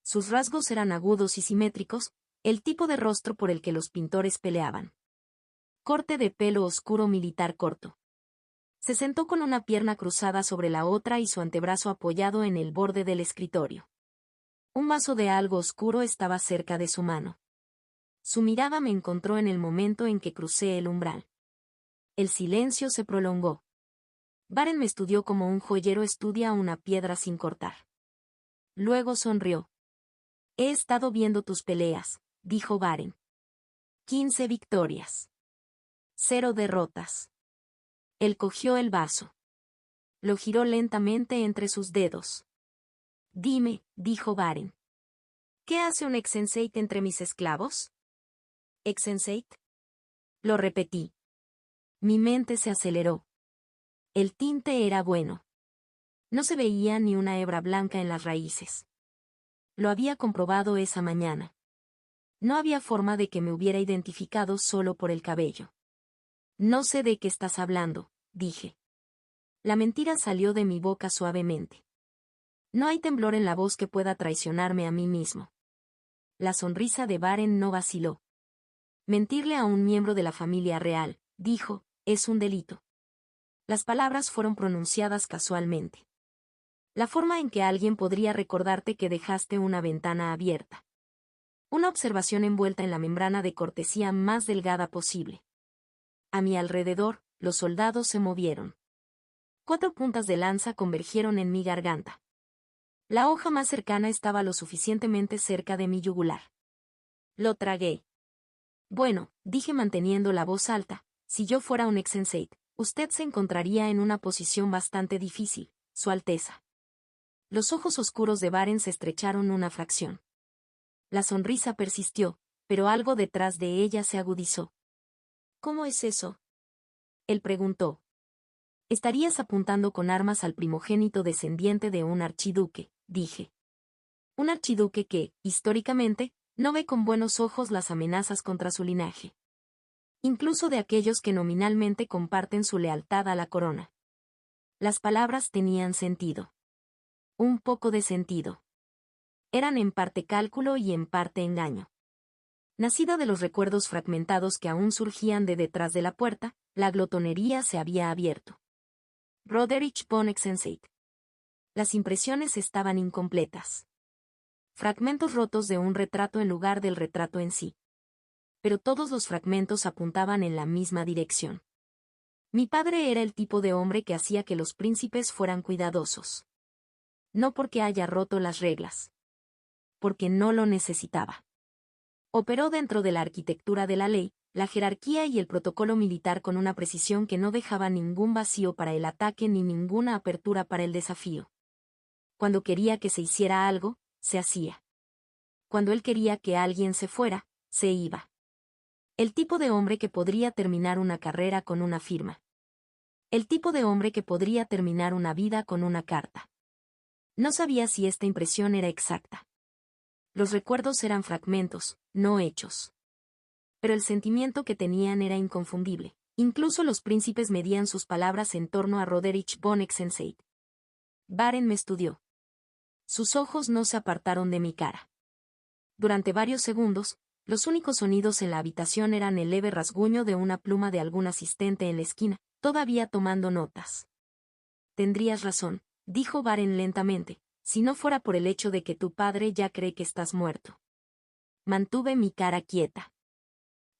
Sus rasgos eran agudos y simétricos, el tipo de rostro por el que los pintores peleaban. Corte de pelo oscuro militar corto. Se sentó con una pierna cruzada sobre la otra y su antebrazo apoyado en el borde del escritorio. Un vaso de algo oscuro estaba cerca de su mano. Su mirada me encontró en el momento en que crucé el umbral. El silencio se prolongó. Baren me estudió como un joyero estudia una piedra sin cortar. Luego sonrió. He estado viendo tus peleas, dijo Baren. 15 victorias. 0 derrotas. Él cogió el vaso. Lo giró lentamente entre sus dedos. Dime, dijo Baren. ¿Qué hace un ex-sensei entre mis esclavos? ¿Ex-sensei? Lo repetí. Mi mente se aceleró. El tinte era bueno. No se veía ni una hebra blanca en las raíces. Lo había comprobado esa mañana. No había forma de que me hubiera identificado solo por el cabello. No sé de qué estás hablando, dije. La mentira salió de mi boca suavemente. No hay temblor en la voz que pueda traicionarme a mí mismo. La sonrisa de Baren no vaciló. Mentirle a un miembro de la familia real, dijo, es un delito. Las palabras fueron pronunciadas casualmente. La forma en que alguien podría recordarte que dejaste una ventana abierta. Una observación envuelta en la membrana de cortesía más delgada posible. A mi alrededor, los soldados se movieron. 4 puntas de lanza convergieron en mi garganta. La hoja más cercana estaba lo suficientemente cerca de mi yugular. Lo tragué. Bueno, dije manteniendo la voz alta, si yo fuera un ex-sensei, usted se encontraría en una posición bastante difícil, Su Alteza. Los ojos oscuros de Baren se estrecharon una fracción. La sonrisa persistió, pero algo detrás de ella se agudizó. ¿Cómo es eso? Él preguntó. Estarías apuntando con armas al primogénito descendiente de un archiduque, dije. Un archiduque que, históricamente, no ve con buenos ojos las amenazas contra su linaje. Incluso de aquellos que nominalmente comparten su lealtad a la corona. Las palabras tenían sentido. Un poco de sentido. Eran en parte cálculo y en parte engaño. Nacida de los recuerdos fragmentados que aún surgían de detrás de la puerta, la glotonería se había abierto. Roderich von Exenseit. Las impresiones estaban incompletas. Fragmentos rotos de un retrato en lugar del retrato en sí. Pero todos los fragmentos apuntaban en la misma dirección. Mi padre era el tipo de hombre que hacía que los príncipes fueran cuidadosos. No porque haya roto las reglas. Porque no lo necesitaba. Operó dentro de la arquitectura de la ley, la jerarquía y el protocolo militar con una precisión que no dejaba ningún vacío para el ataque ni ninguna apertura para el desafío. Cuando quería que se hiciera algo, se hacía. Cuando él quería que alguien se fuera, se iba. El tipo de hombre que podría terminar una carrera con una firma. El tipo de hombre que podría terminar una vida con una carta. No sabía si esta impresión era exacta. Los recuerdos eran fragmentos, no hechos. Pero el sentimiento que tenían era inconfundible. Incluso los príncipes medían sus palabras en torno a Roderich von Exenseit. Baren me estudió. Sus ojos no se apartaron de mi cara. Durante varios segundos, los únicos sonidos en la habitación eran el leve rasguño de una pluma de algún asistente en la esquina, todavía tomando notas. Tendrías razón, dijo Baren lentamente, si no fuera por el hecho de que tu padre ya cree que estás muerto. Mantuve mi cara quieta.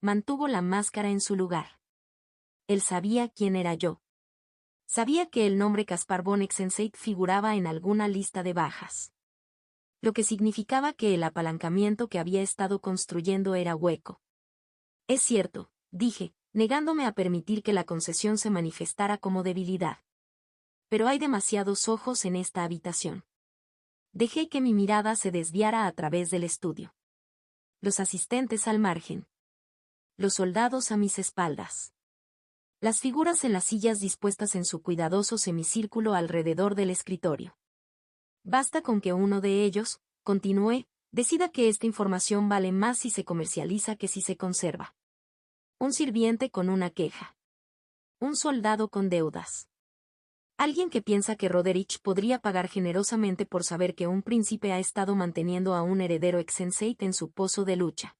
Mantuvo la máscara en su lugar. Él sabía quién era yo. Sabía que el nombre Caspar von Exenseit figuraba en alguna lista de bajas. Lo que significaba que el apalancamiento que había estado construyendo era hueco. Es cierto, dije, negándome a permitir que la concesión se manifestara como debilidad. Pero hay demasiados ojos en esta habitación. Dejé que mi mirada se desviara a través del estudio. Los asistentes al margen. Los soldados a mis espaldas. Las figuras en las sillas dispuestas en su cuidadoso semicírculo alrededor del escritorio. Basta con que uno de ellos, continué, decida que esta información vale más si se comercializa que si se conserva. Un sirviente con una queja. Un soldado con deudas. Alguien que piensa que Roderick podría pagar generosamente por saber que un príncipe ha estado manteniendo a un heredero ex-sensei en su pozo de lucha.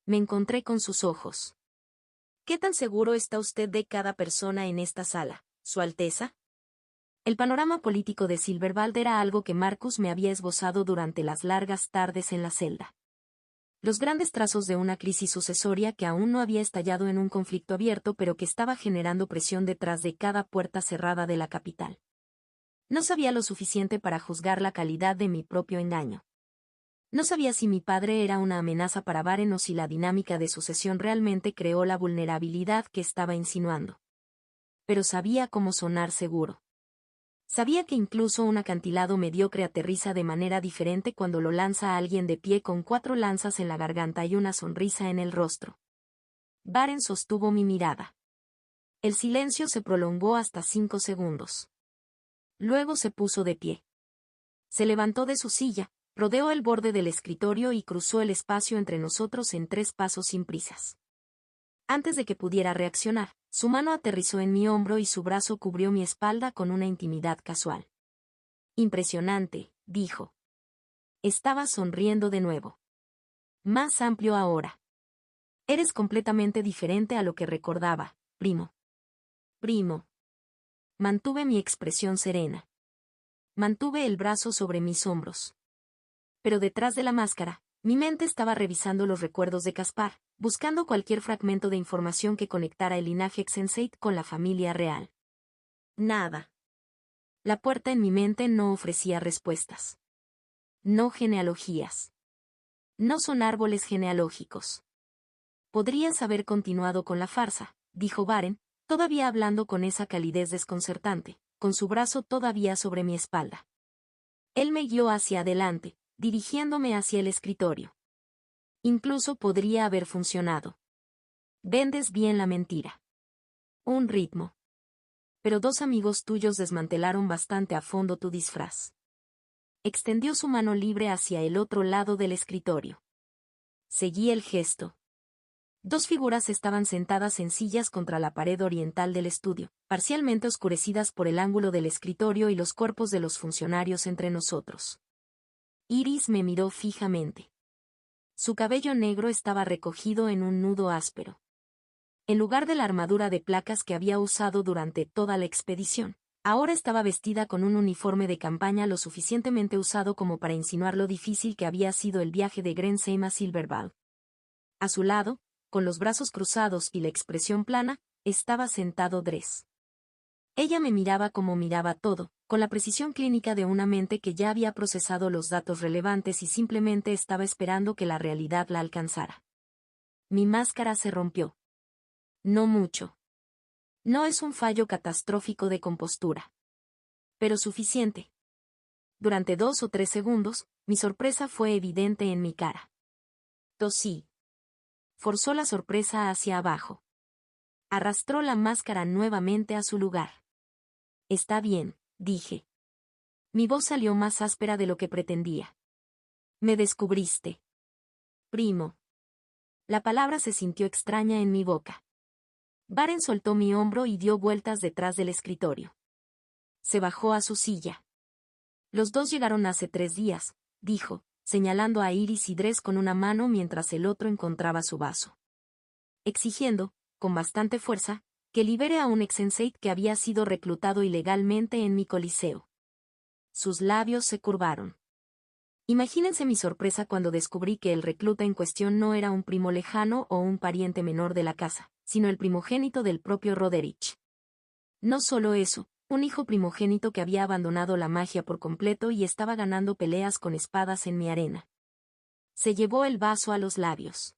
Me encontré con sus ojos. ¿Qué tan seguro está usted de cada persona en esta sala, Su Alteza? El panorama político de Silverwald era algo que Marcus me había esbozado durante las largas tardes en la celda. Los grandes trazos de una crisis sucesoria que aún no había estallado en un conflicto abierto pero que estaba generando presión detrás de cada puerta cerrada de la capital. No sabía lo suficiente para juzgar la calidad de mi propio engaño. No sabía si mi padre era una amenaza para Baren o si la dinámica de sucesión realmente creó la vulnerabilidad que estaba insinuando. Pero sabía cómo sonar seguro. Sabía que incluso un acantilado mediocre aterriza de manera diferente cuando lo lanza a alguien de pie con 4 lanzas en la garganta y una sonrisa en el rostro. Baren sostuvo mi mirada. El silencio se prolongó hasta 5 segundos. Luego se puso de pie. Se levantó de su silla, rodeó el borde del escritorio y cruzó el espacio entre nosotros en 3 pasos sin prisas. Antes de que pudiera reaccionar, su mano aterrizó en mi hombro y su brazo cubrió mi espalda con una intimidad casual. Impresionante, dijo. Estaba sonriendo de nuevo. Más amplio ahora. Eres completamente diferente a lo que recordaba, primo. Primo. Mantuve mi expresión serena. Mantuve el brazo sobre mis hombros. Pero detrás de la máscara, mi mente estaba revisando los recuerdos de Caspar, buscando cualquier fragmento de información que conectara el linaje Xenseit con la familia real. Nada. La puerta en mi mente no ofrecía respuestas. No genealogías. No son árboles genealógicos. Podrías haber continuado con la farsa, dijo Baren, todavía hablando con esa calidez desconcertante, con su brazo todavía sobre mi espalda. Él me guió hacia adelante, dirigiéndome hacia el escritorio. Incluso podría haber funcionado. Vendes bien la mentira. Un ritmo. Pero 2 amigos tuyos desmantelaron bastante a fondo tu disfraz. Extendió su mano libre hacia el otro lado del escritorio. Seguí el gesto. 2 figuras estaban sentadas en sillas contra la pared oriental del estudio, parcialmente oscurecidas por el ángulo del escritorio y los cuerpos de los funcionarios entre nosotros. Iris me miró fijamente. Su cabello negro estaba recogido en un nudo áspero. En lugar de la armadura de placas que había usado durante toda la expedición, ahora estaba vestida con un uniforme de campaña lo suficientemente usado como para insinuar lo difícil que había sido el viaje de Grensheim a Silverwald. A su lado, con los brazos cruzados y la expresión plana, estaba sentado Dres. Ella me miraba como miraba todo, con la precisión clínica de una mente que ya había procesado los datos relevantes y simplemente estaba esperando que la realidad la alcanzara. Mi máscara se rompió. No mucho. No es un fallo catastrófico de compostura. Pero suficiente. Durante 2 o 3 segundos, mi sorpresa fue evidente en mi cara. Tosí. Forzó la sorpresa hacia abajo. Arrastró la máscara nuevamente a su lugar. Está bien, dije. Mi voz salió más áspera de lo que pretendía. Me descubriste. Primo. La palabra se sintió extraña en mi boca. Baren soltó mi hombro y dio vueltas detrás del escritorio. Se bajó a su silla. Los 2 llegaron hace 3 días, dijo, señalando a Iris y Dres con una mano mientras el otro encontraba su vaso. Exigiendo, con bastante fuerza, que libere a un ex-sensei que había sido reclutado ilegalmente en mi coliseo. Sus labios se curvaron. Imagínense mi sorpresa cuando descubrí que el recluta en cuestión no era un primo lejano o un pariente menor de la casa, sino el primogénito del propio Roderick. No solo eso, un hijo primogénito que había abandonado la magia por completo y estaba ganando peleas con espadas en mi arena. Se llevó el vaso a los labios.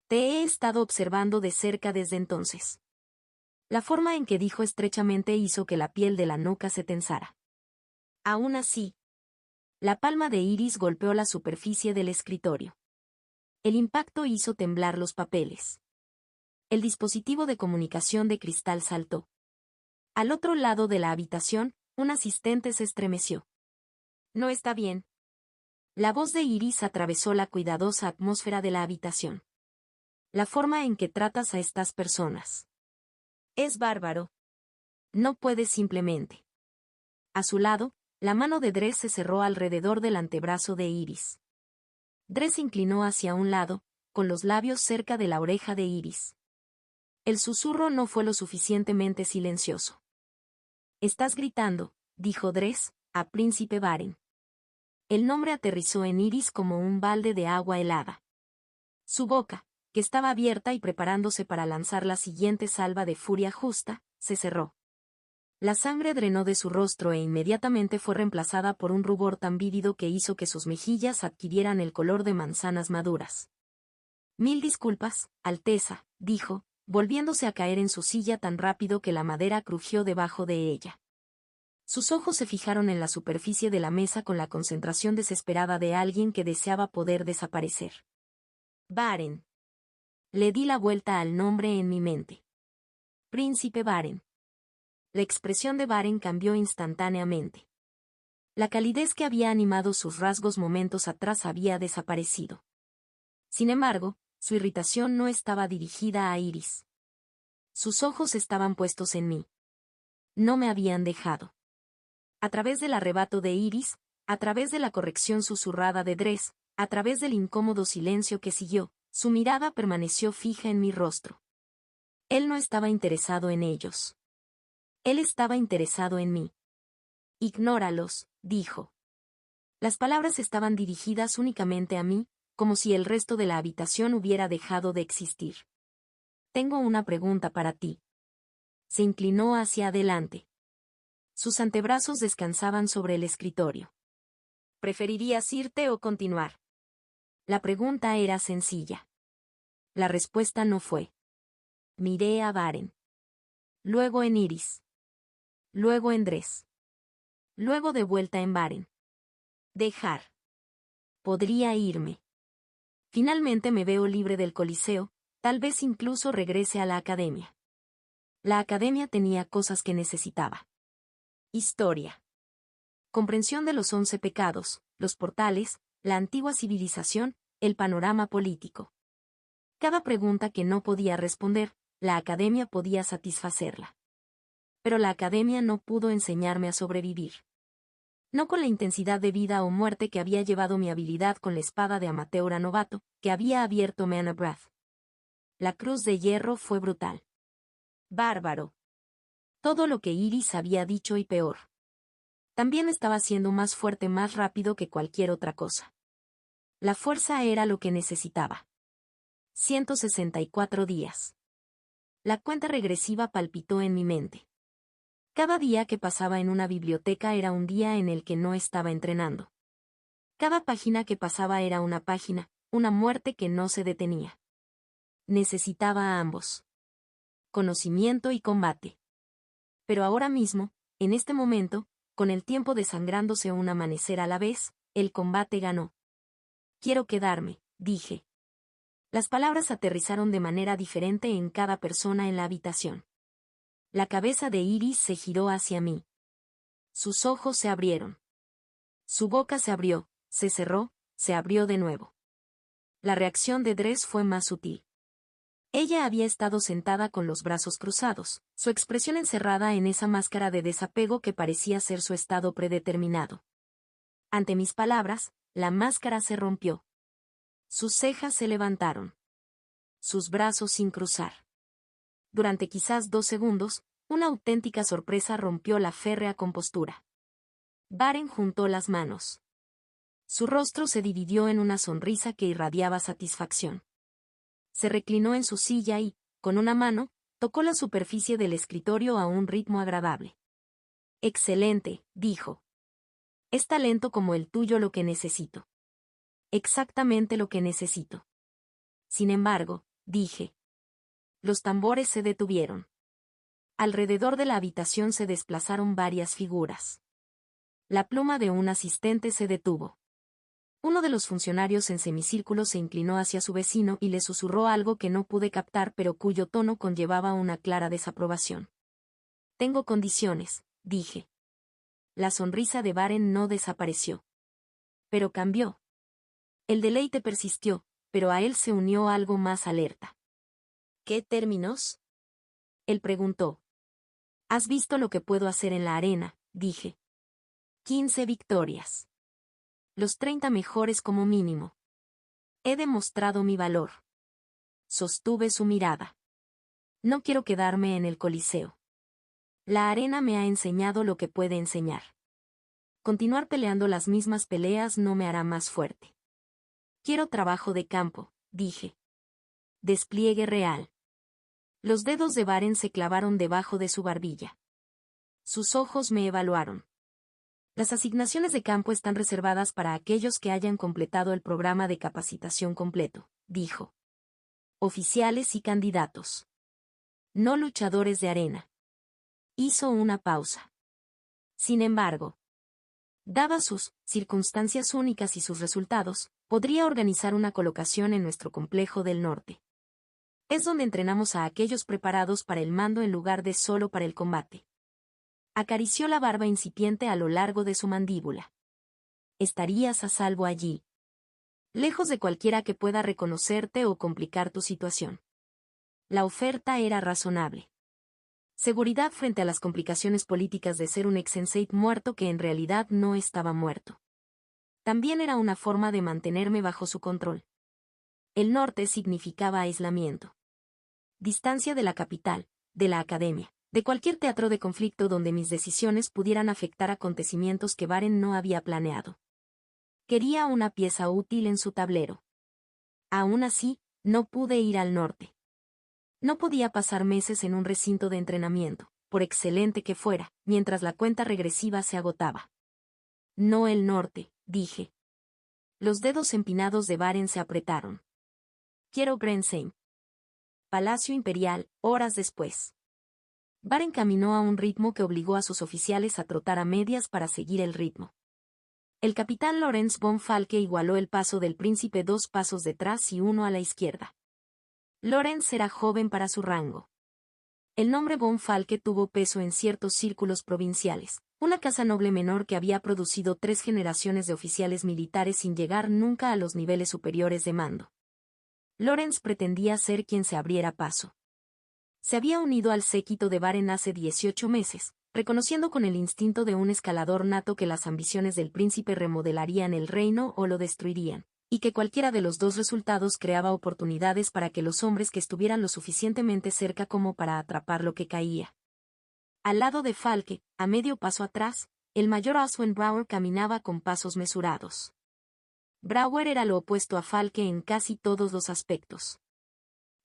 Te he estado observando de cerca desde entonces. La forma en que dijo estrechamente hizo que la piel de la nuca se tensara. Aún así, la palma de Iris golpeó la superficie del escritorio. El impacto hizo temblar los papeles. El dispositivo de comunicación de cristal saltó. Al otro lado de la habitación, un asistente se estremeció. No está bien. La voz de Iris atravesó la cuidadosa atmósfera de la habitación. La forma en que tratas a estas personas. Es bárbaro. No puedes simplemente. A su lado, la mano de Dres se cerró alrededor del antebrazo de Iris. Dres se inclinó hacia un lado, con los labios cerca de la oreja de Iris. El susurro no fue lo suficientemente silencioso. «Estás gritando», dijo Dres, a Príncipe Baren. El nombre aterrizó en Iris como un balde de agua helada. Su boca, que estaba abierta y preparándose para lanzar la siguiente salva de furia justa, se cerró. La sangre drenó de su rostro e inmediatamente fue reemplazada por un rubor tan vívido que hizo que sus mejillas adquirieran el color de manzanas maduras. «Mil disculpas, Alteza», dijo, volviéndose a caer en su silla tan rápido que la madera crujió debajo de ella. Sus ojos se fijaron en la superficie de la mesa con la concentración desesperada de alguien que deseaba poder desaparecer. «Baren». Le di la vuelta al nombre en mi mente. «Príncipe Baren». La expresión de Baren cambió instantáneamente. La calidez que había animado sus rasgos momentos atrás había desaparecido. Sin embargo, su irritación no estaba dirigida a Iris. Sus ojos estaban puestos en mí. No me habían dejado. A través del arrebato de Iris, a través de la corrección susurrada de Dres, a través del incómodo silencio que siguió, su mirada permaneció fija en mi rostro. Él no estaba interesado en ellos. Él estaba interesado en mí. «Ignóralos», dijo. Las palabras estaban dirigidas únicamente a mí, como si el resto de la habitación hubiera dejado de existir. «Tengo una pregunta para ti». Se inclinó hacia adelante. Sus antebrazos descansaban sobre el escritorio. «¿Preferirías irte o continuar?» La pregunta era sencilla. La respuesta no fue. Miré a Baren. Luego en Iris. Luego en Dres. Luego de vuelta en Baren. Dejar. Podría irme. Finalmente me veo libre del Coliseo, tal vez incluso regrese a la academia. La academia tenía cosas que necesitaba. Historia. Comprensión de los 11 pecados, los portales, la antigua civilización, el panorama político. Cada pregunta que no podía responder, la academia podía satisfacerla. Pero la academia no pudo enseñarme a sobrevivir. No con la intensidad de vida o muerte que había llevado mi habilidad con la espada de amateur a novato, que había abierto Mana Breath. La cruz de hierro fue brutal. Bárbaro. Todo lo que Iris había dicho y peor. También estaba siendo más fuerte, más rápido que cualquier otra cosa. La fuerza era lo que necesitaba. 164 días. La cuenta regresiva palpitó en mi mente. Cada día que pasaba en una biblioteca era un día en el que no estaba entrenando. Cada página que pasaba era una página, una muerte que no se detenía. Necesitaba a ambos. Conocimiento y combate. Pero ahora mismo, en este momento, con el tiempo desangrándose un amanecer a la vez, el combate ganó. «Quiero quedarme», dije. Las palabras aterrizaron de manera diferente en cada persona en la habitación. La cabeza de Iris se giró hacia mí. Sus ojos se abrieron. Su boca se abrió, se cerró, se abrió de nuevo. La reacción de Dres fue más sutil. Ella había estado sentada con los brazos cruzados, su expresión encerrada en esa máscara de desapego que parecía ser su estado predeterminado. Ante mis palabras, la máscara se rompió. Sus cejas se levantaron. Sus brazos sin cruzar. Durante quizás 2 segundos, una auténtica sorpresa rompió la férrea compostura. Baren juntó las manos. Su rostro se dividió en una sonrisa que irradiaba satisfacción. Se reclinó en su silla y, con una mano, tocó la superficie del escritorio a un ritmo agradable. «Excelente», dijo. «Es talento como el tuyo lo que necesito». «Exactamente lo que necesito». Sin embargo, dije. Los tambores se detuvieron. Alrededor de la habitación se desplazaron varias figuras. La pluma de un asistente se detuvo. Uno de los funcionarios en semicírculo se inclinó hacia su vecino y le susurró algo que no pude captar pero cuyo tono conllevaba una clara desaprobación. «Tengo condiciones», dije. La sonrisa de Baren no desapareció. Pero cambió. El deleite persistió, pero a él se unió algo más alerta. «¿Qué términos?», él preguntó. Has visto lo que puedo hacer en la arena, dije. 15 victorias. Los 30 mejores como mínimo. He demostrado mi valor. Sostuve su mirada. No quiero quedarme en el Coliseo. La arena me ha enseñado lo que puede enseñar. Continuar peleando las mismas peleas no me hará más fuerte. Quiero trabajo de campo, dije. Despliegue real. Los dedos de Baren se clavaron debajo de su barbilla. Sus ojos me evaluaron. Las asignaciones de campo están reservadas para aquellos que hayan completado el programa de capacitación completo, dijo. Oficiales y candidatos. No luchadores de arena. Hizo una pausa. Sin embargo, dadas sus circunstancias únicas y sus resultados, podría organizar una colocación en nuestro complejo del norte. Es donde entrenamos a aquellos preparados para el mando en lugar de solo para el combate. Acarició la barba incipiente a lo largo de su mandíbula. Estarías a salvo allí. Lejos de cualquiera que pueda reconocerte o complicar tu situación. La oferta era razonable. Seguridad frente a las complicaciones políticas de ser un ex-sensei muerto que en realidad no estaba muerto. También era una forma de mantenerme bajo su control. El norte significaba aislamiento. Distancia de la capital, de la academia, de cualquier teatro de conflicto donde mis decisiones pudieran afectar acontecimientos que Baren no había planeado. Quería una pieza útil en su tablero. Aún así, no pude ir al norte. No podía pasar meses en un recinto de entrenamiento, por excelente que fuera, mientras la cuenta regresiva se agotaba. No el norte, dije. Los dedos empinados de Baren se apretaron. Quiero Grensheim. Palacio Imperial, horas después. Baren caminó a un ritmo que obligó a sus oficiales a trotar a medias para seguir el ritmo. El capitán Lorenz von Falke igualó el paso del príncipe 2 pasos detrás y 1 a la izquierda. Lorenz era joven para su rango. El nombre von Falke tuvo peso en ciertos círculos provinciales, una casa noble menor que había producido 3 generaciones de oficiales militares sin llegar nunca a los niveles superiores de mando. Lorenz pretendía ser quien se abriera paso. Se había unido al séquito de Baren hace 18 meses, reconociendo con el instinto de un escalador nato que las ambiciones del príncipe remodelarían el reino o lo destruirían, y que cualquiera de los dos resultados creaba oportunidades para que los hombres que estuvieran lo suficientemente cerca como para atrapar lo que caía. Al lado de Falke, a medio paso atrás, el mayor Aswen Brauer caminaba con pasos mesurados. Brauer era lo opuesto a Falke en casi todos los aspectos.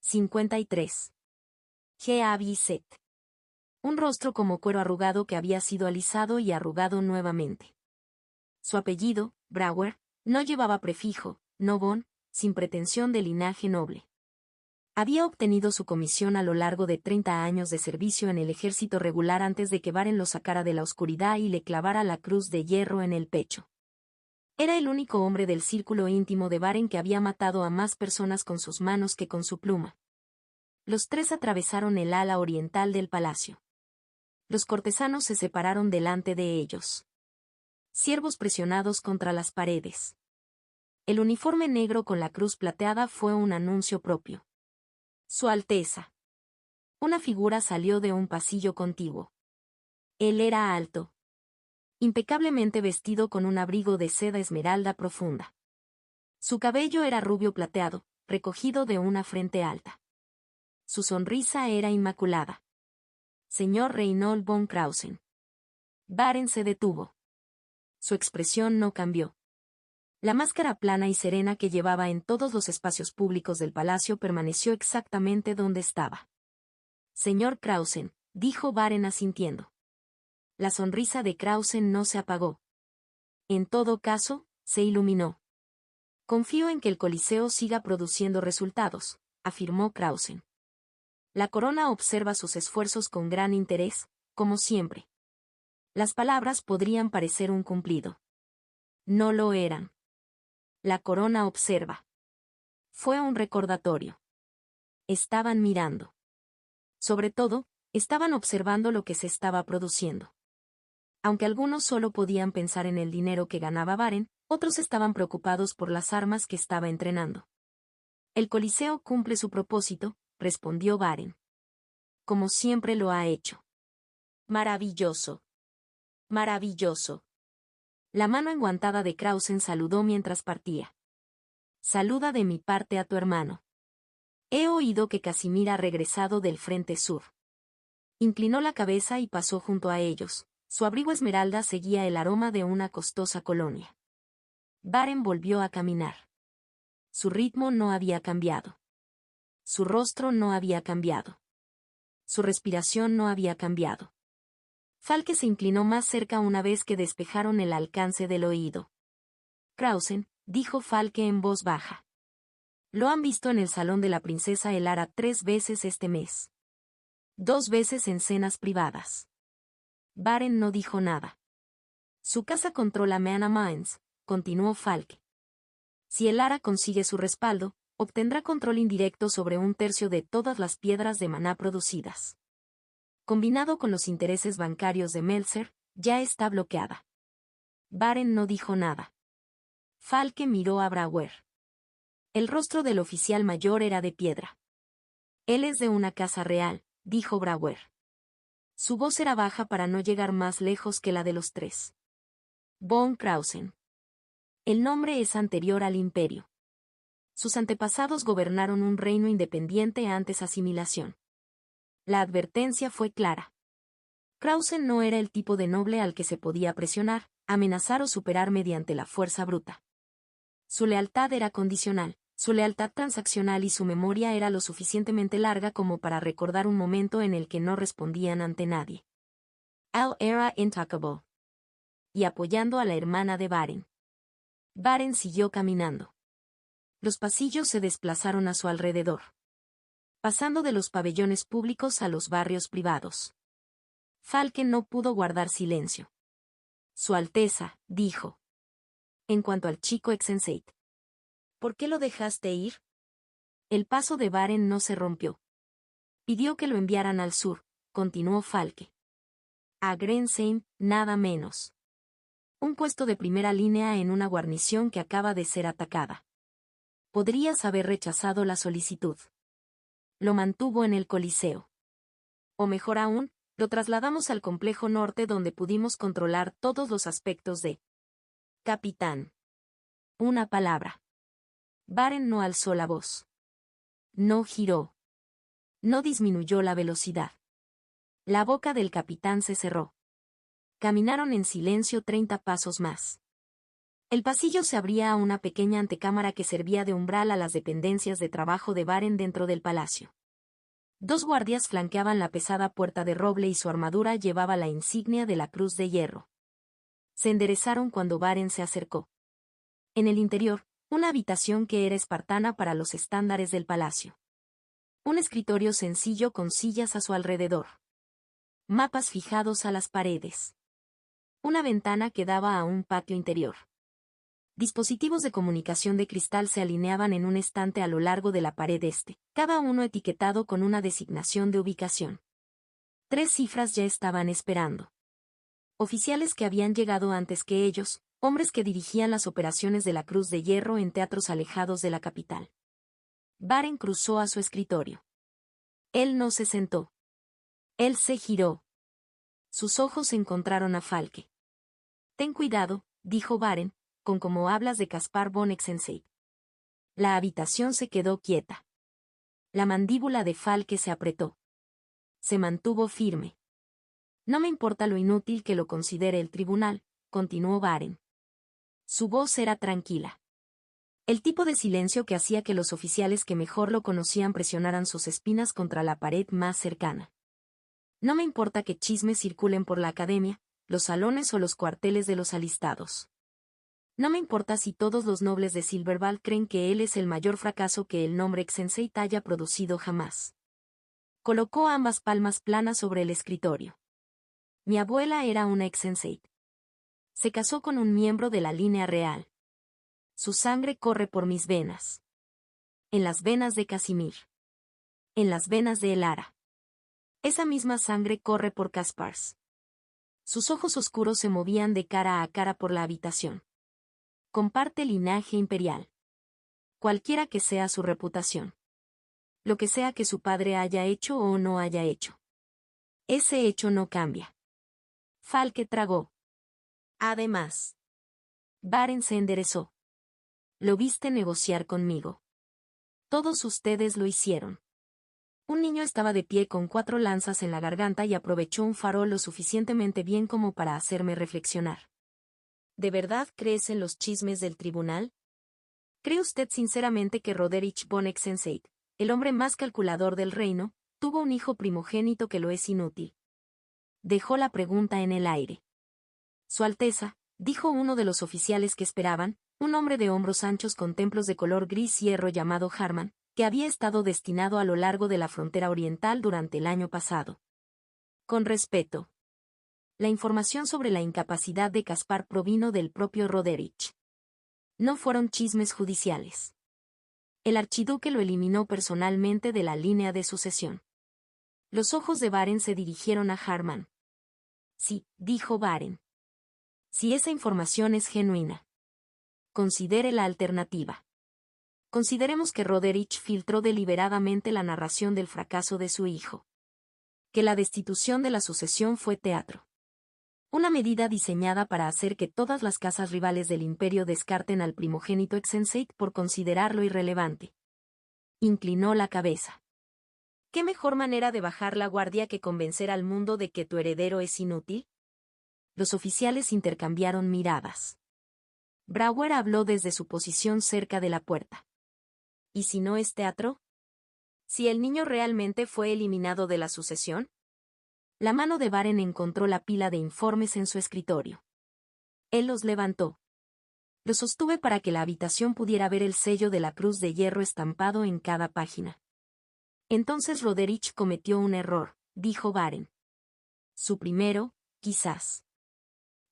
53. G.A.B.Z. Un rostro como cuero arrugado que había sido alisado y arrugado nuevamente. Su apellido, Brauer, no llevaba prefijo, no von, sin pretensión de linaje noble. Había obtenido su comisión a lo largo de 30 años de servicio en el ejército regular antes de que Baren lo sacara de la oscuridad y le clavara la cruz de hierro en el pecho. Era el único hombre del círculo íntimo de Baren que había matado a más personas con sus manos que con su pluma. Los 3 atravesaron el ala oriental del palacio. Los cortesanos se separaron delante de ellos. Siervos presionados contra las paredes. El uniforme negro con la cruz plateada fue un anuncio propio. Su Alteza. Una figura salió de un pasillo contiguo. Él era alto. Impecablemente vestido con un abrigo de seda esmeralda profunda. Su cabello era rubio plateado, recogido de una frente alta. Su sonrisa era inmaculada. Señor Reinhold von Krausen. Baren se detuvo. Su expresión no cambió. La máscara plana y serena que llevaba en todos los espacios públicos del palacio permaneció exactamente donde estaba. Señor Krausen, dijo Baren asintiendo. La sonrisa de Krausen no se apagó. En todo caso, se iluminó. Confío en que el Coliseo siga produciendo resultados, afirmó Krausen. La corona observa sus esfuerzos con gran interés, como siempre. Las palabras podrían parecer un cumplido. No lo eran. La corona observa. Fue un recordatorio. Estaban mirando. Sobre todo, estaban observando lo que se estaba produciendo. Aunque algunos solo podían pensar en el dinero que ganaba Baren, otros estaban preocupados por las armas que estaba entrenando. El Coliseo cumple su propósito, respondió Baren. Como siempre lo ha hecho. Maravilloso. Maravilloso. La mano enguantada de Krausen saludó mientras partía. Saluda de mi parte a tu hermano. He oído que Casimir ha regresado del frente sur. Inclinó la cabeza y pasó junto a ellos. Su abrigo esmeralda seguía el aroma de una costosa colonia. Baren volvió a caminar. Su ritmo no había cambiado. Su rostro no había cambiado. Su respiración no había cambiado. Falke se inclinó más cerca una vez que despejaron el alcance del oído. Krausen, dijo Falke en voz baja. Lo han visto en el salón de la princesa Elara 3 veces este mes. 2 veces en cenas privadas. Baren no dijo nada. Su casa controla Mana Mines, continuó Falke. Si Elara consigue su respaldo, obtendrá control indirecto sobre 1/3 de todas las piedras de maná producidas. Combinado con los intereses bancarios de Meltzer, ya está bloqueada. Baren no dijo nada. Falke miró a Brouwer. El rostro del oficial mayor era de piedra. Él es de una casa real, dijo Brouwer. Su voz era baja para no llegar más lejos que la de los 3. Von Krausen. El nombre es anterior al imperio. Sus antepasados gobernaron un reino independiente antes asimilación. La advertencia fue clara. Krausen no era el tipo de noble al que se podía presionar, amenazar o superar mediante la fuerza bruta. Su lealtad era condicional, su lealtad transaccional y su memoria era lo suficientemente larga como para recordar un momento en el que no respondían ante nadie. Al era intocable. Y apoyando a la hermana de Baren. Baren siguió caminando. Los pasillos se desplazaron a su alrededor. Pasando de los pabellones públicos a los barrios privados. Falke no pudo guardar silencio. Su Alteza, dijo. En cuanto al chico Exenseit. ¿Por qué lo dejaste ir? El paso de Baren no se rompió. Pidió que lo enviaran al sur, continuó Falke. A Grensheim, nada menos. Un puesto de primera línea en una guarnición que acaba de ser atacada. Podrías haber rechazado la solicitud. Lo mantuvo en el Coliseo. O mejor aún, lo trasladamos al complejo norte donde pudimos controlar todos los aspectos de... Capitán. Una palabra. Baren no alzó la voz. No giró. No disminuyó la velocidad. La boca del capitán se cerró. Caminaron en silencio 30 pasos más. El pasillo se abría a una pequeña antecámara que servía de umbral a las dependencias de trabajo de Baren dentro del palacio. 2 guardias flanqueaban la pesada puerta de roble y su armadura llevaba la insignia de la cruz de hierro. Se enderezaron cuando Baren se acercó. En el interior, una habitación que era espartana para los estándares del palacio. Un escritorio sencillo con sillas a su alrededor. Mapas fijados a las paredes. Una ventana que daba a un patio interior. Dispositivos de comunicación de cristal se alineaban en un estante a lo largo de la pared este, cada uno etiquetado con una designación de ubicación. 3 cifras ya estaban esperando. Oficiales que habían llegado antes que ellos, hombres que dirigían las operaciones de la Cruz de Hierro en teatros alejados de la capital. Baren cruzó a su escritorio. Él no se sentó. Él se giró. Sus ojos se encontraron a Falke. Ten cuidado, dijo Baren, con cómo hablas de Caspar von Exenseit. La habitación se quedó quieta. La mandíbula de Falke se apretó. Se mantuvo firme. No me importa lo inútil que lo considere el tribunal, continuó Baren. Su voz era tranquila. El tipo de silencio que hacía que los oficiales que mejor lo conocían presionaran sus espinas contra la pared más cercana. No me importa que chismes circulen por la academia, los salones o los cuarteles de los alistados. No me importa si todos los nobles de Silverval creen que él es el mayor fracaso que el nombre Exenseit haya producido jamás. Colocó ambas palmas planas sobre el escritorio. Mi abuela era una Exenseit. Se casó con un miembro de la línea real. Su sangre corre por mis venas. En las venas de Casimir. En las venas de Elara. Esa misma sangre corre por Caspars. Sus ojos oscuros se movían de cara a cara por la habitación. Comparte linaje imperial. Cualquiera que sea su reputación. Lo que sea que su padre haya hecho o no haya hecho. Ese hecho no cambia. Falke tragó. Además, Baren se enderezó. Lo viste negociar conmigo. Todos ustedes lo hicieron. Un niño estaba de pie con 4 lanzas en la garganta y aprovechó un farol lo suficientemente bien como para hacerme reflexionar. ¿De verdad crees en los chismes del tribunal? ¿Cree usted sinceramente que Roderich von Exenseit, el hombre más calculador del reino, tuvo un hijo primogénito que lo es inútil? Dejó la pregunta en el aire. Su Alteza, dijo uno de los oficiales que esperaban, un hombre de hombros anchos con templos de color gris hierro llamado Harman, que había estado destinado a lo largo de la frontera oriental durante el año pasado. Con respeto. La información sobre la incapacidad de Caspar provino del propio Roderich. No fueron chismes judiciales. El archiduque lo eliminó personalmente de la línea de sucesión. Los ojos de Baren se dirigieron a Harman. Sí, dijo Baren. Si esa información es genuina. Considere la alternativa. Consideremos que Roderich filtró deliberadamente la narración del fracaso de su hijo. Que la destitución de la sucesión fue teatro. Una medida diseñada para hacer que todas las casas rivales del imperio descarten al primogénito Exenseit por considerarlo irrelevante. Inclinó la cabeza. ¿Qué mejor manera de bajar la guardia que convencer al mundo de que tu heredero es inútil? Los oficiales intercambiaron miradas. Brouwer habló desde su posición cerca de la puerta. ¿Y si no es teatro? ¿Si el niño realmente fue eliminado de la sucesión? La mano de Baren encontró la pila de informes en su escritorio. Él los levantó. Los sostuve para que la habitación pudiera ver el sello de la cruz de hierro estampado en cada página. Entonces Roderich cometió un error, dijo Baren. Su primero, quizás.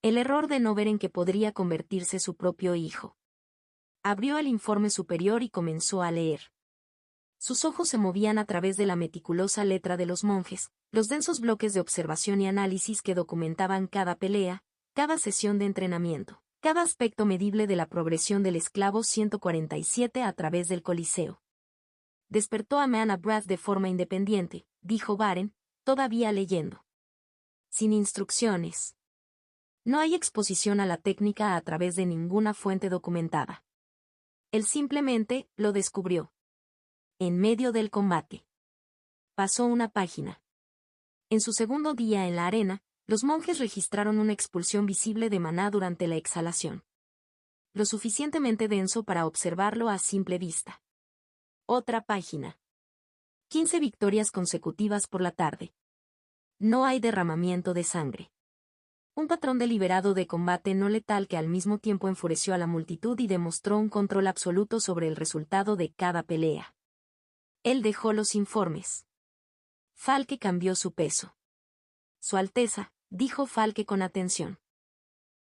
El error de no ver en que podría convertirse su propio hijo. Abrió el informe superior y comenzó a leer. Sus ojos se movían a través de la meticulosa letra de los monjes, los densos bloques de observación y análisis que documentaban cada pelea, cada sesión de entrenamiento, cada aspecto medible de la progresión del esclavo 147 a través del Coliseo. Despertó a Mana Brath de forma independiente, dijo Baren, todavía leyendo. Sin instrucciones. No hay exposición a la técnica a través de ninguna fuente documentada. Él simplemente lo descubrió. En medio del combate. Pasó una página. En su segundo día en la arena, los monjes registraron una expulsión visible de maná durante la exhalación. Lo suficientemente denso para observarlo a simple vista. Otra página. 15 victorias consecutivas por la tarde. No hay derramamiento de sangre. Un patrón deliberado de combate no letal que al mismo tiempo enfureció a la multitud y demostró un control absoluto sobre el resultado de cada pelea. Él dejó los informes. Falke cambió su peso. Su Alteza, dijo Falke con atención.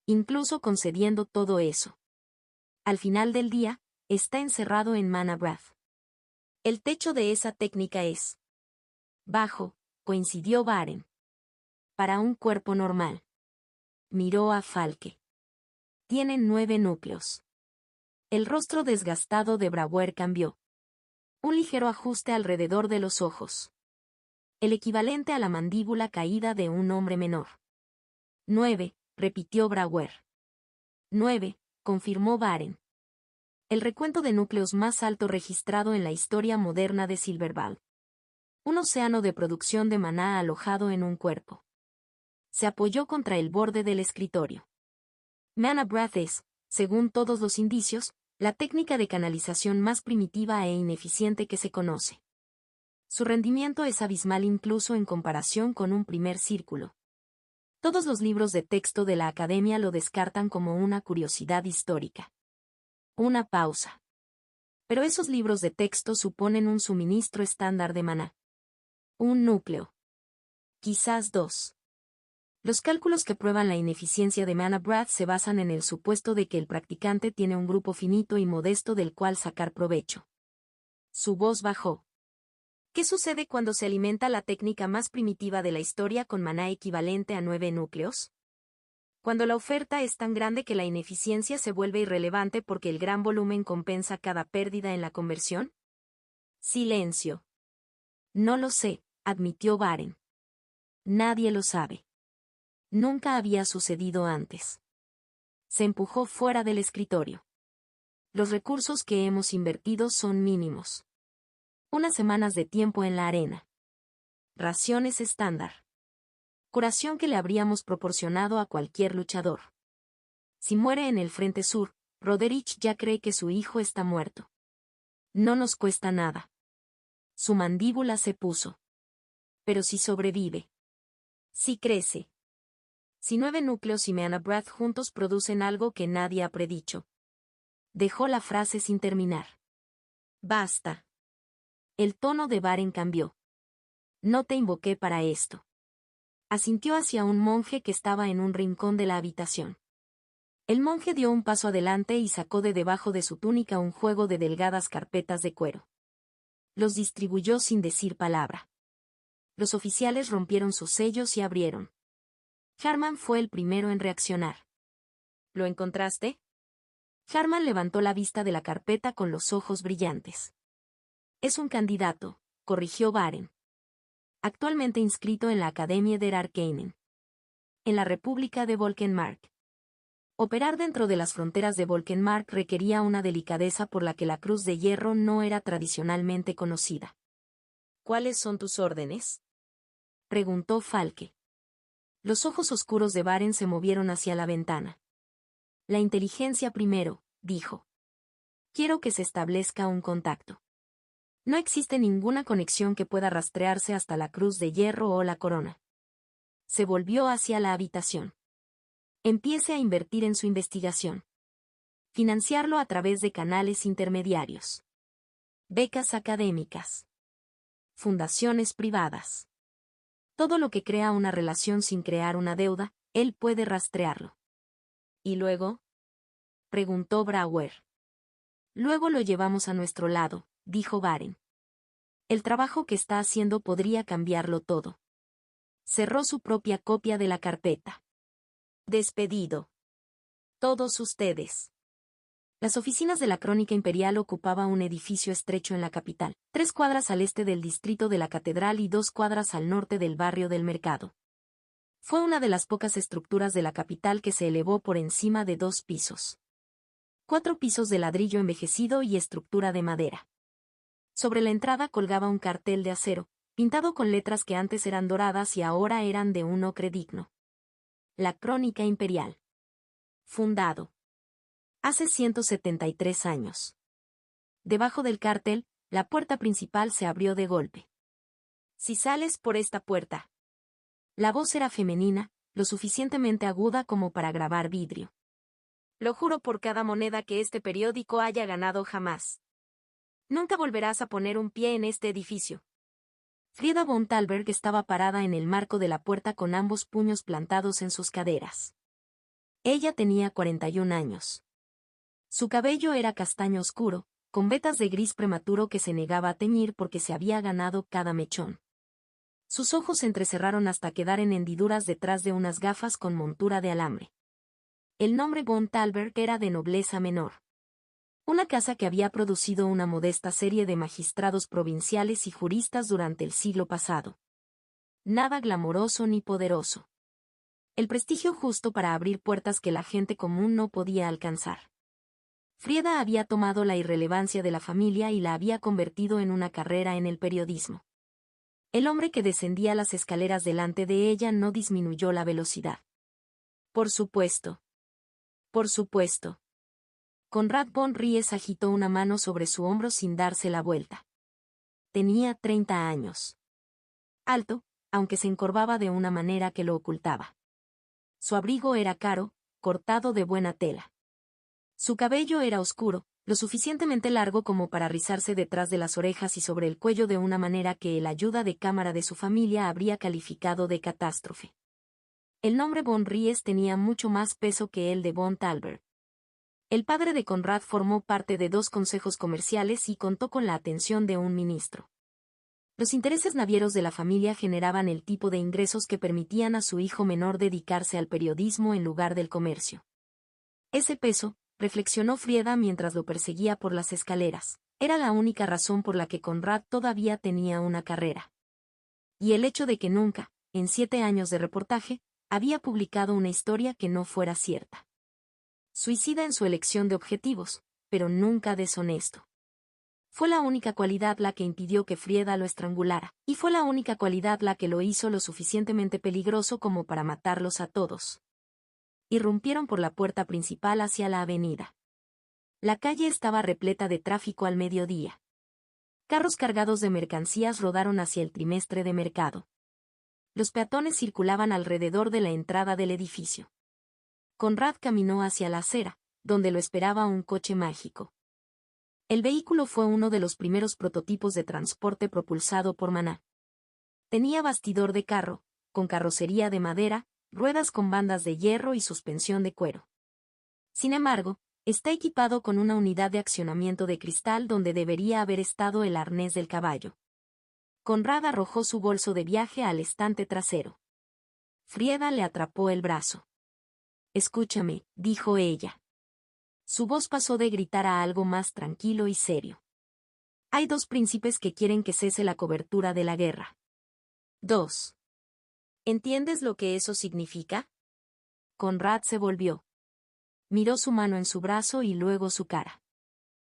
Incluso concediendo todo eso. Al final del día, está encerrado en Mana Brath. El techo de esa técnica es bajo, coincidió Baren. Para un cuerpo normal. Miró a Falke. Tienen 9 núcleos. El rostro desgastado de Brouwer cambió. Un ligero ajuste alrededor de los ojos. El equivalente a la mandíbula caída de un hombre menor. 9, repitió Brouwer. 9, confirmó Baren. El recuento de núcleos más alto registrado en la historia moderna de Silverval. Un océano de producción de maná alojado en un cuerpo. Se apoyó contra el borde del escritorio. Mana Brath es, según todos los indicios, la técnica de canalización más primitiva e ineficiente que se conoce. Su rendimiento es abismal incluso en comparación con un primer círculo. Todos los libros de texto de la Academia lo descartan como una curiosidad histórica. Una pausa. Pero esos libros de texto suponen un suministro estándar de maná. Un núcleo. Quizás 2. Los cálculos que prueban la ineficiencia de Mana Brath se basan en el supuesto de que el practicante tiene un grupo finito y modesto del cual sacar provecho. Su voz bajó. ¿Qué sucede cuando se alimenta la técnica más primitiva de la historia con maná equivalente a 9 núcleos? Cuando la oferta es tan grande que la ineficiencia se vuelve irrelevante porque el gran volumen compensa cada pérdida en la conversión. Silencio. No lo sé, admitió Baren. Nadie lo sabe. Nunca había sucedido antes. Se empujó fuera del escritorio. Los recursos que hemos invertido son mínimos. Unas semanas de tiempo en la arena. Raciones estándar. Curación que le habríamos proporcionado a cualquier luchador. Si muere en el frente sur, Roderick ya cree que su hijo está muerto. No nos cuesta nada. Su mandíbula se puso. Pero si sobrevive. Si crece. Si 9 núcleos y Meana Breath juntos producen algo que nadie ha predicho. Dejó la frase sin terminar. Basta. El tono de Baren cambió. No te invoqué para esto. Asintió hacia un monje que estaba en un rincón de la habitación. El monje dio un paso adelante y sacó de debajo de su túnica un juego de delgadas carpetas de cuero. Los distribuyó sin decir palabra. Los oficiales rompieron sus sellos y abrieron. Harman fue el primero en reaccionar. ¿Lo encontraste? Harman levantó la vista de la carpeta con los ojos brillantes. Es un candidato, corrigió Baren. Actualmente inscrito en la Academia der Arcanen. En la República de Volkenmark. Operar dentro de las fronteras de Volkenmark requería una delicadeza por la que la Cruz de Hierro no era tradicionalmente conocida. ¿Cuáles son tus órdenes? Preguntó Falke. Los ojos oscuros de Baren se movieron hacia la ventana. La inteligencia primero, dijo. Quiero que se establezca un contacto. No existe ninguna conexión que pueda rastrearse hasta la Cruz de Hierro o la Corona. Se volvió hacia la habitación. Empiece a invertir en su investigación. Financiarlo a través de canales intermediarios. Becas académicas. Fundaciones privadas. Todo lo que crea una relación sin crear una deuda, él puede rastrearlo. ¿Y luego? Preguntó Brouwer. Luego lo llevamos a nuestro lado, dijo Baren. El trabajo que está haciendo podría cambiarlo todo. Cerró su propia copia de la carpeta. Despedido. Todos ustedes. Las oficinas de la Crónica Imperial ocupaban un edificio estrecho en la capital, 3 cuadras al este del distrito de la Catedral y 2 cuadras al norte del barrio del Mercado. Fue una de las pocas estructuras de la capital que se elevó por encima de 2 pisos. 4 pisos de ladrillo envejecido y estructura de madera. Sobre la entrada colgaba un cartel de acero, pintado con letras que antes eran doradas y ahora eran de un ocre digno. La Crónica Imperial. Fundado. Hace 173 años. Debajo del cartel, la puerta principal se abrió de golpe. Si sales por esta puerta. La voz era femenina, lo suficientemente aguda como para grabar vidrio. Lo juro por cada moneda que este periódico haya ganado jamás. Nunca volverás a poner un pie en este edificio. Frieda von Thalberg estaba parada en el marco de la puerta con ambos puños plantados en sus caderas. Ella tenía 41 años. Su cabello era castaño oscuro, con vetas de gris prematuro que se negaba a teñir porque se había ganado cada mechón. Sus ojos se entrecerraron hasta quedar en hendiduras detrás de unas gafas con montura de alambre. El nombre von Thalberg era de nobleza menor. Una casa que había producido una modesta serie de magistrados provinciales y juristas durante el siglo pasado. Nada glamoroso ni poderoso. El prestigio justo para abrir puertas que la gente común no podía alcanzar. Frieda había tomado la irrelevancia de la familia y la había convertido en una carrera en el periodismo. El hombre que descendía las escaleras delante de ella no disminuyó la velocidad. Por supuesto. Por supuesto. Conrad von Ries agitó una mano sobre su hombro sin darse la vuelta. Tenía 30 años. Alto, aunque se encorvaba de una manera que lo ocultaba. Su abrigo era caro, cortado de buena tela. Su cabello era oscuro, lo suficientemente largo como para rizarse detrás de las orejas y sobre el cuello de una manera que el ayuda de cámara de su familia habría calificado de catástrofe. El nombre von Ries tenía mucho más peso que el de von Thalberg. El padre de Conrad formó parte de 2 consejos comerciales y contó con la atención de un ministro. Los intereses navieros de la familia generaban el tipo de ingresos que permitían a su hijo menor dedicarse al periodismo en lugar del comercio. Ese peso, reflexionó Frieda mientras lo perseguía por las escaleras, era la única razón por la que Conrad todavía tenía una carrera. Y el hecho de que nunca, en 7 años de reportaje, había publicado una historia que no fuera cierta. Suicida en su elección de objetivos, pero nunca deshonesto. Fue la única cualidad la que impidió que Frieda lo estrangulara, y fue la única cualidad la que lo hizo lo suficientemente peligroso como para matarlos a todos. Irrumpieron por la puerta principal hacia la avenida. La calle estaba repleta de tráfico al mediodía. Carros cargados de mercancías rodaron hacia el trimestre de mercado. Los peatones circulaban alrededor de la entrada del edificio. Conrad caminó hacia la acera, donde lo esperaba un coche mágico. El vehículo fue uno de los primeros prototipos de transporte propulsado por maná. Tenía bastidor de carro, con carrocería de madera, ruedas con bandas de hierro y suspensión de cuero. Sin embargo, está equipado con una unidad de accionamiento de cristal donde debería haber estado el arnés del caballo. Conrad arrojó su bolso de viaje al estante trasero. Frieda le atrapó el brazo. «Escúchame», dijo ella. Su voz pasó de gritar a algo más tranquilo y serio. «Hay 2 príncipes que quieren que cese la cobertura de la guerra». 2. ¿Entiendes lo que eso significa? Conrad se volvió. Miró su mano en su brazo y luego su cara.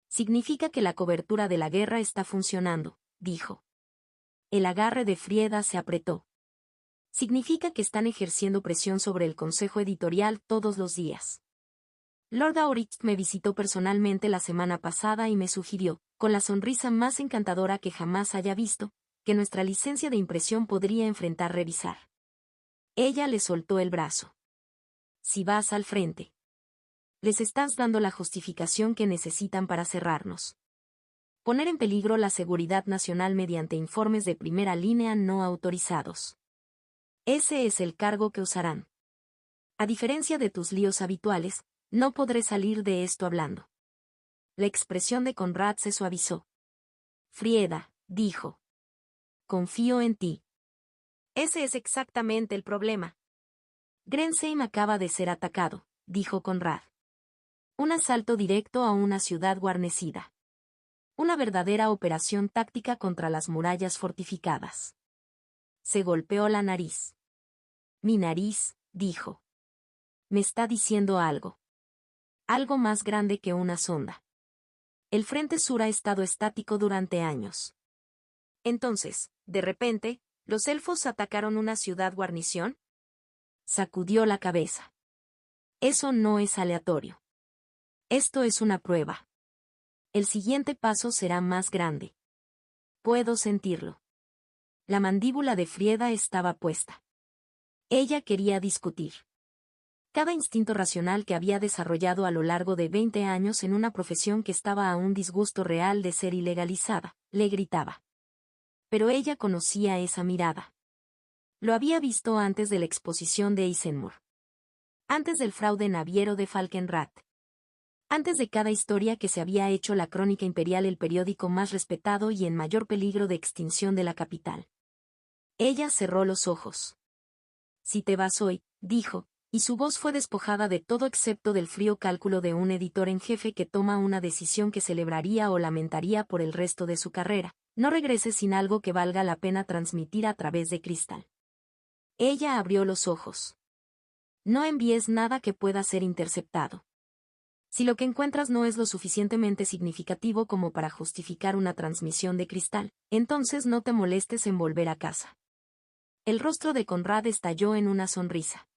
Significa que la cobertura de la guerra está funcionando, dijo. El agarre de Frieda se apretó. Significa que están ejerciendo presión sobre el consejo editorial todos los días. Lord Aurich me visitó personalmente la semana pasada y me sugirió, con la sonrisa más encantadora que jamás haya visto, que nuestra licencia de impresión podría enfrentar revisar. Ella le soltó el brazo. Si vas al frente. Les estás dando la justificación que necesitan para cerrarnos. Poner en peligro la seguridad nacional mediante informes de primera línea no autorizados. Ese es el cargo que usarán. A diferencia de tus líos habituales, no podré salir de esto hablando. La expresión de Conrad se suavizó. Frieda, dijo. Confío en ti. Ese es exactamente el problema. Grensheim acaba de ser atacado, dijo Conrad. Un asalto directo a una ciudad guarnecida. Una verdadera operación táctica contra las murallas fortificadas. Se golpeó la nariz. Mi nariz, dijo. Me está diciendo algo. Algo más grande que una sonda. El frente sur ha estado estático durante años. Entonces, de repente, ¿los elfos atacaron una ciudad guarnición? Sacudió la cabeza. Eso no es aleatorio. Esto es una prueba. El siguiente paso será más grande. Puedo sentirlo. La mandíbula de Frieda estaba puesta. Ella quería discutir. Cada instinto racional que había desarrollado a lo largo de 20 años en una profesión que estaba a un disgusto real de ser ilegalizada, le gritaba. Pero ella conocía esa mirada. Lo había visto antes de la exposición de Eisenmoor. Antes del fraude naviero de Falkenrath. Antes de cada historia que se había hecho la Crónica Imperial el periódico más respetado y en mayor peligro de extinción de la capital. Ella cerró los ojos. Si te vas hoy, dijo, y su voz fue despojada de todo excepto del frío cálculo de un editor en jefe que toma una decisión que celebraría o lamentaría por el resto de su carrera, no regreses sin algo que valga la pena transmitir a través de cristal. Ella abrió los ojos. No envíes nada que pueda ser interceptado. Si lo que encuentras no es lo suficientemente significativo como para justificar una transmisión de cristal, entonces no te molestes en volver a casa. El rostro de Conrad estalló en una sonrisa.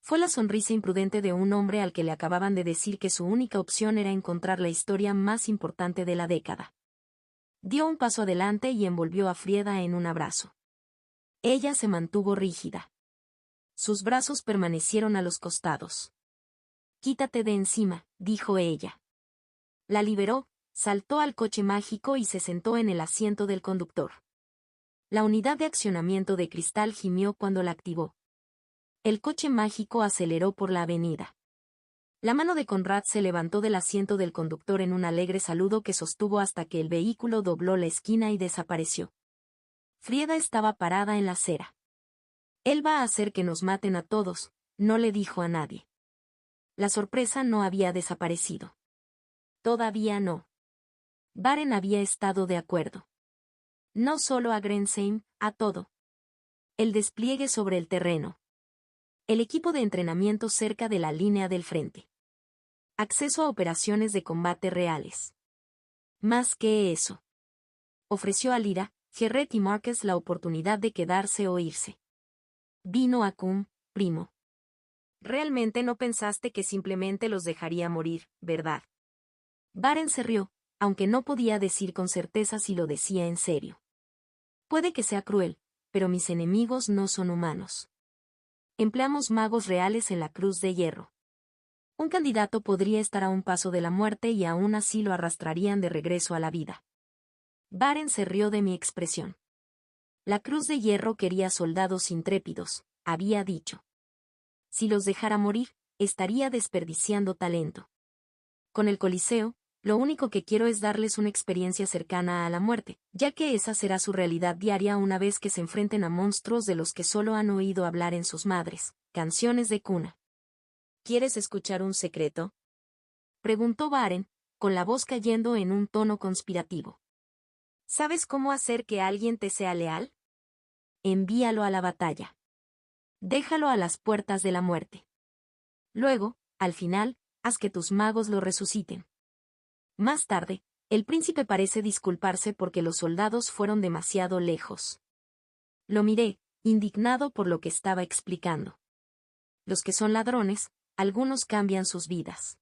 Fue la sonrisa imprudente de un hombre al que le acababan de decir que su única opción era encontrar la historia más importante de la década. Dio un paso adelante y envolvió a Frieda en un abrazo. Ella se mantuvo rígida. Sus brazos permanecieron a los costados. Quítate de encima, dijo ella. La liberó, saltó al coche mágico y se sentó en el asiento del conductor. La unidad de accionamiento de cristal gimió cuando la activó. El coche mágico aceleró por la avenida. La mano de Conrad se levantó del asiento del conductor en un alegre saludo que sostuvo hasta que el vehículo dobló la esquina y desapareció. Frieda estaba parada en la acera. Él va a hacer que nos maten a todos, no le dijo a nadie. La sorpresa no había desaparecido. Todavía no. Baren había estado de acuerdo. No solo a Grensheim, a todo. El despliegue sobre el terreno. El equipo de entrenamiento cerca de la línea del frente. Acceso a operaciones de combate reales. Más que eso. Ofreció a Lyra, Jarrett y Marcus la oportunidad de quedarse o irse. Vino a Cum, primo. Realmente no pensaste que simplemente los dejaría morir, ¿verdad? Baren se rió, aunque no podía decir con certeza si lo decía en serio. Puede que sea cruel, pero mis enemigos no son humanos. Empleamos magos reales en la Cruz de Hierro. Un candidato podría estar a un paso de la muerte y aún así lo arrastrarían de regreso a la vida. Baren se rió de mi expresión. La Cruz de Hierro quería soldados intrépidos, había dicho. Si los dejara morir, estaría desperdiciando talento. Con el Coliseo, lo único que quiero es darles una experiencia cercana a la muerte, ya que esa será su realidad diaria una vez que se enfrenten a monstruos de los que solo han oído hablar en sus madres, canciones de cuna. ¿Quieres escuchar un secreto?, preguntó Baren, con la voz cayendo en un tono conspirativo. ¿Sabes cómo hacer que alguien te sea leal? Envíalo a la batalla. Déjalo a las puertas de la muerte. Luego, al final, haz que tus magos lo resuciten. Más tarde, el príncipe parece disculparse porque los soldados fueron demasiado lejos. Lo miré, indignado por lo que estaba explicando. Los que son ladrones, algunos cambian sus vidas.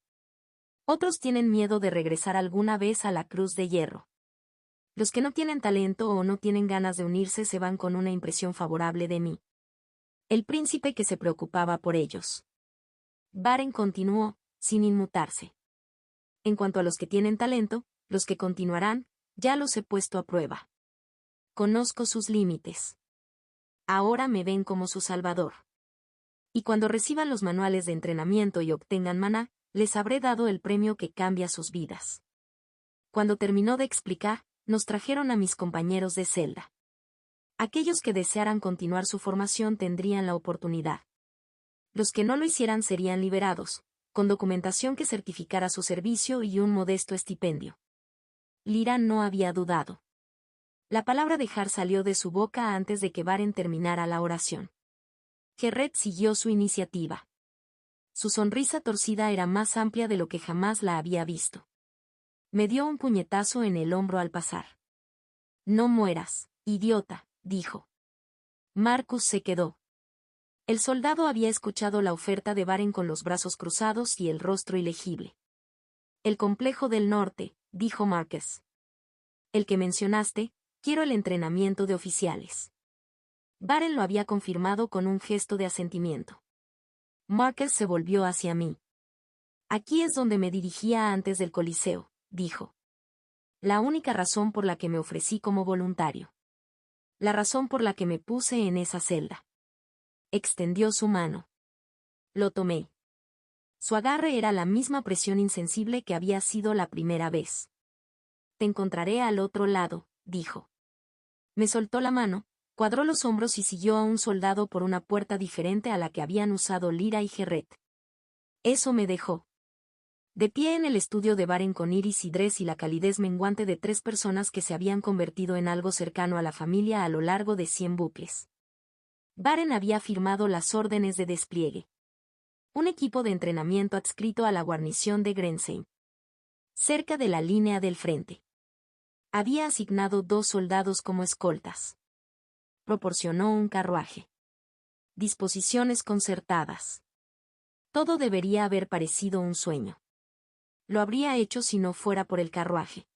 Otros tienen miedo de regresar alguna vez a la Cruz de Hierro. Los que no tienen talento o no tienen ganas de unirse se van con una impresión favorable de mí. El príncipe que se preocupaba por ellos. Baren continuó, sin inmutarse. En cuanto a los que tienen talento, los que continuarán, ya los he puesto a prueba. Conozco sus límites. Ahora me ven como su salvador. Y cuando reciban los manuales de entrenamiento y obtengan maná, les habré dado el premio que cambia sus vidas. Cuando terminó de explicar, nos trajeron a mis compañeros de celda. Aquellos que desearan continuar su formación tendrían la oportunidad. Los que no lo hicieran serían liberados, con documentación que certificara su servicio y un modesto estipendio. Lyra no había dudado. La palabra dejar salió de su boca antes de que Baren terminara la oración. Jarrett siguió su iniciativa. Su sonrisa torcida era más amplia de lo que jamás la había visto. Me dio un puñetazo en el hombro al pasar. No mueras, idiota, dijo. Marcus se quedó. El soldado había escuchado la oferta de Baren con los brazos cruzados y el rostro ilegible. El complejo del norte, dijo Marcus. El que mencionaste, quiero el entrenamiento de oficiales. Baren lo había confirmado con un gesto de asentimiento. Marcus se volvió hacia mí. Aquí es donde me dirigía antes del Coliseo, dijo. La única razón por la que me ofrecí como voluntario. La razón por la que me puse en esa celda. Extendió su mano. Lo tomé. Su agarre era la misma presión insensible que había sido la primera vez. Te encontraré al otro lado, dijo. Me soltó la mano, cuadró los hombros y siguió a un soldado por una puerta diferente a la que habían usado Lyra y Jarrett. Eso me dejó. De pie en el estudio de Baren con Iris y Dres y la calidez menguante de 3 personas que se habían convertido en algo cercano a la familia a lo largo de 100 bucles. Baren había firmado las órdenes de despliegue. Un equipo de entrenamiento adscrito a la guarnición de Grensheim. Cerca de la línea del frente. Había asignado 2 soldados como escoltas. Proporcionó un carruaje. Disposiciones concertadas. Todo debería haber parecido un sueño. Lo habría hecho si no fuera por el carruaje.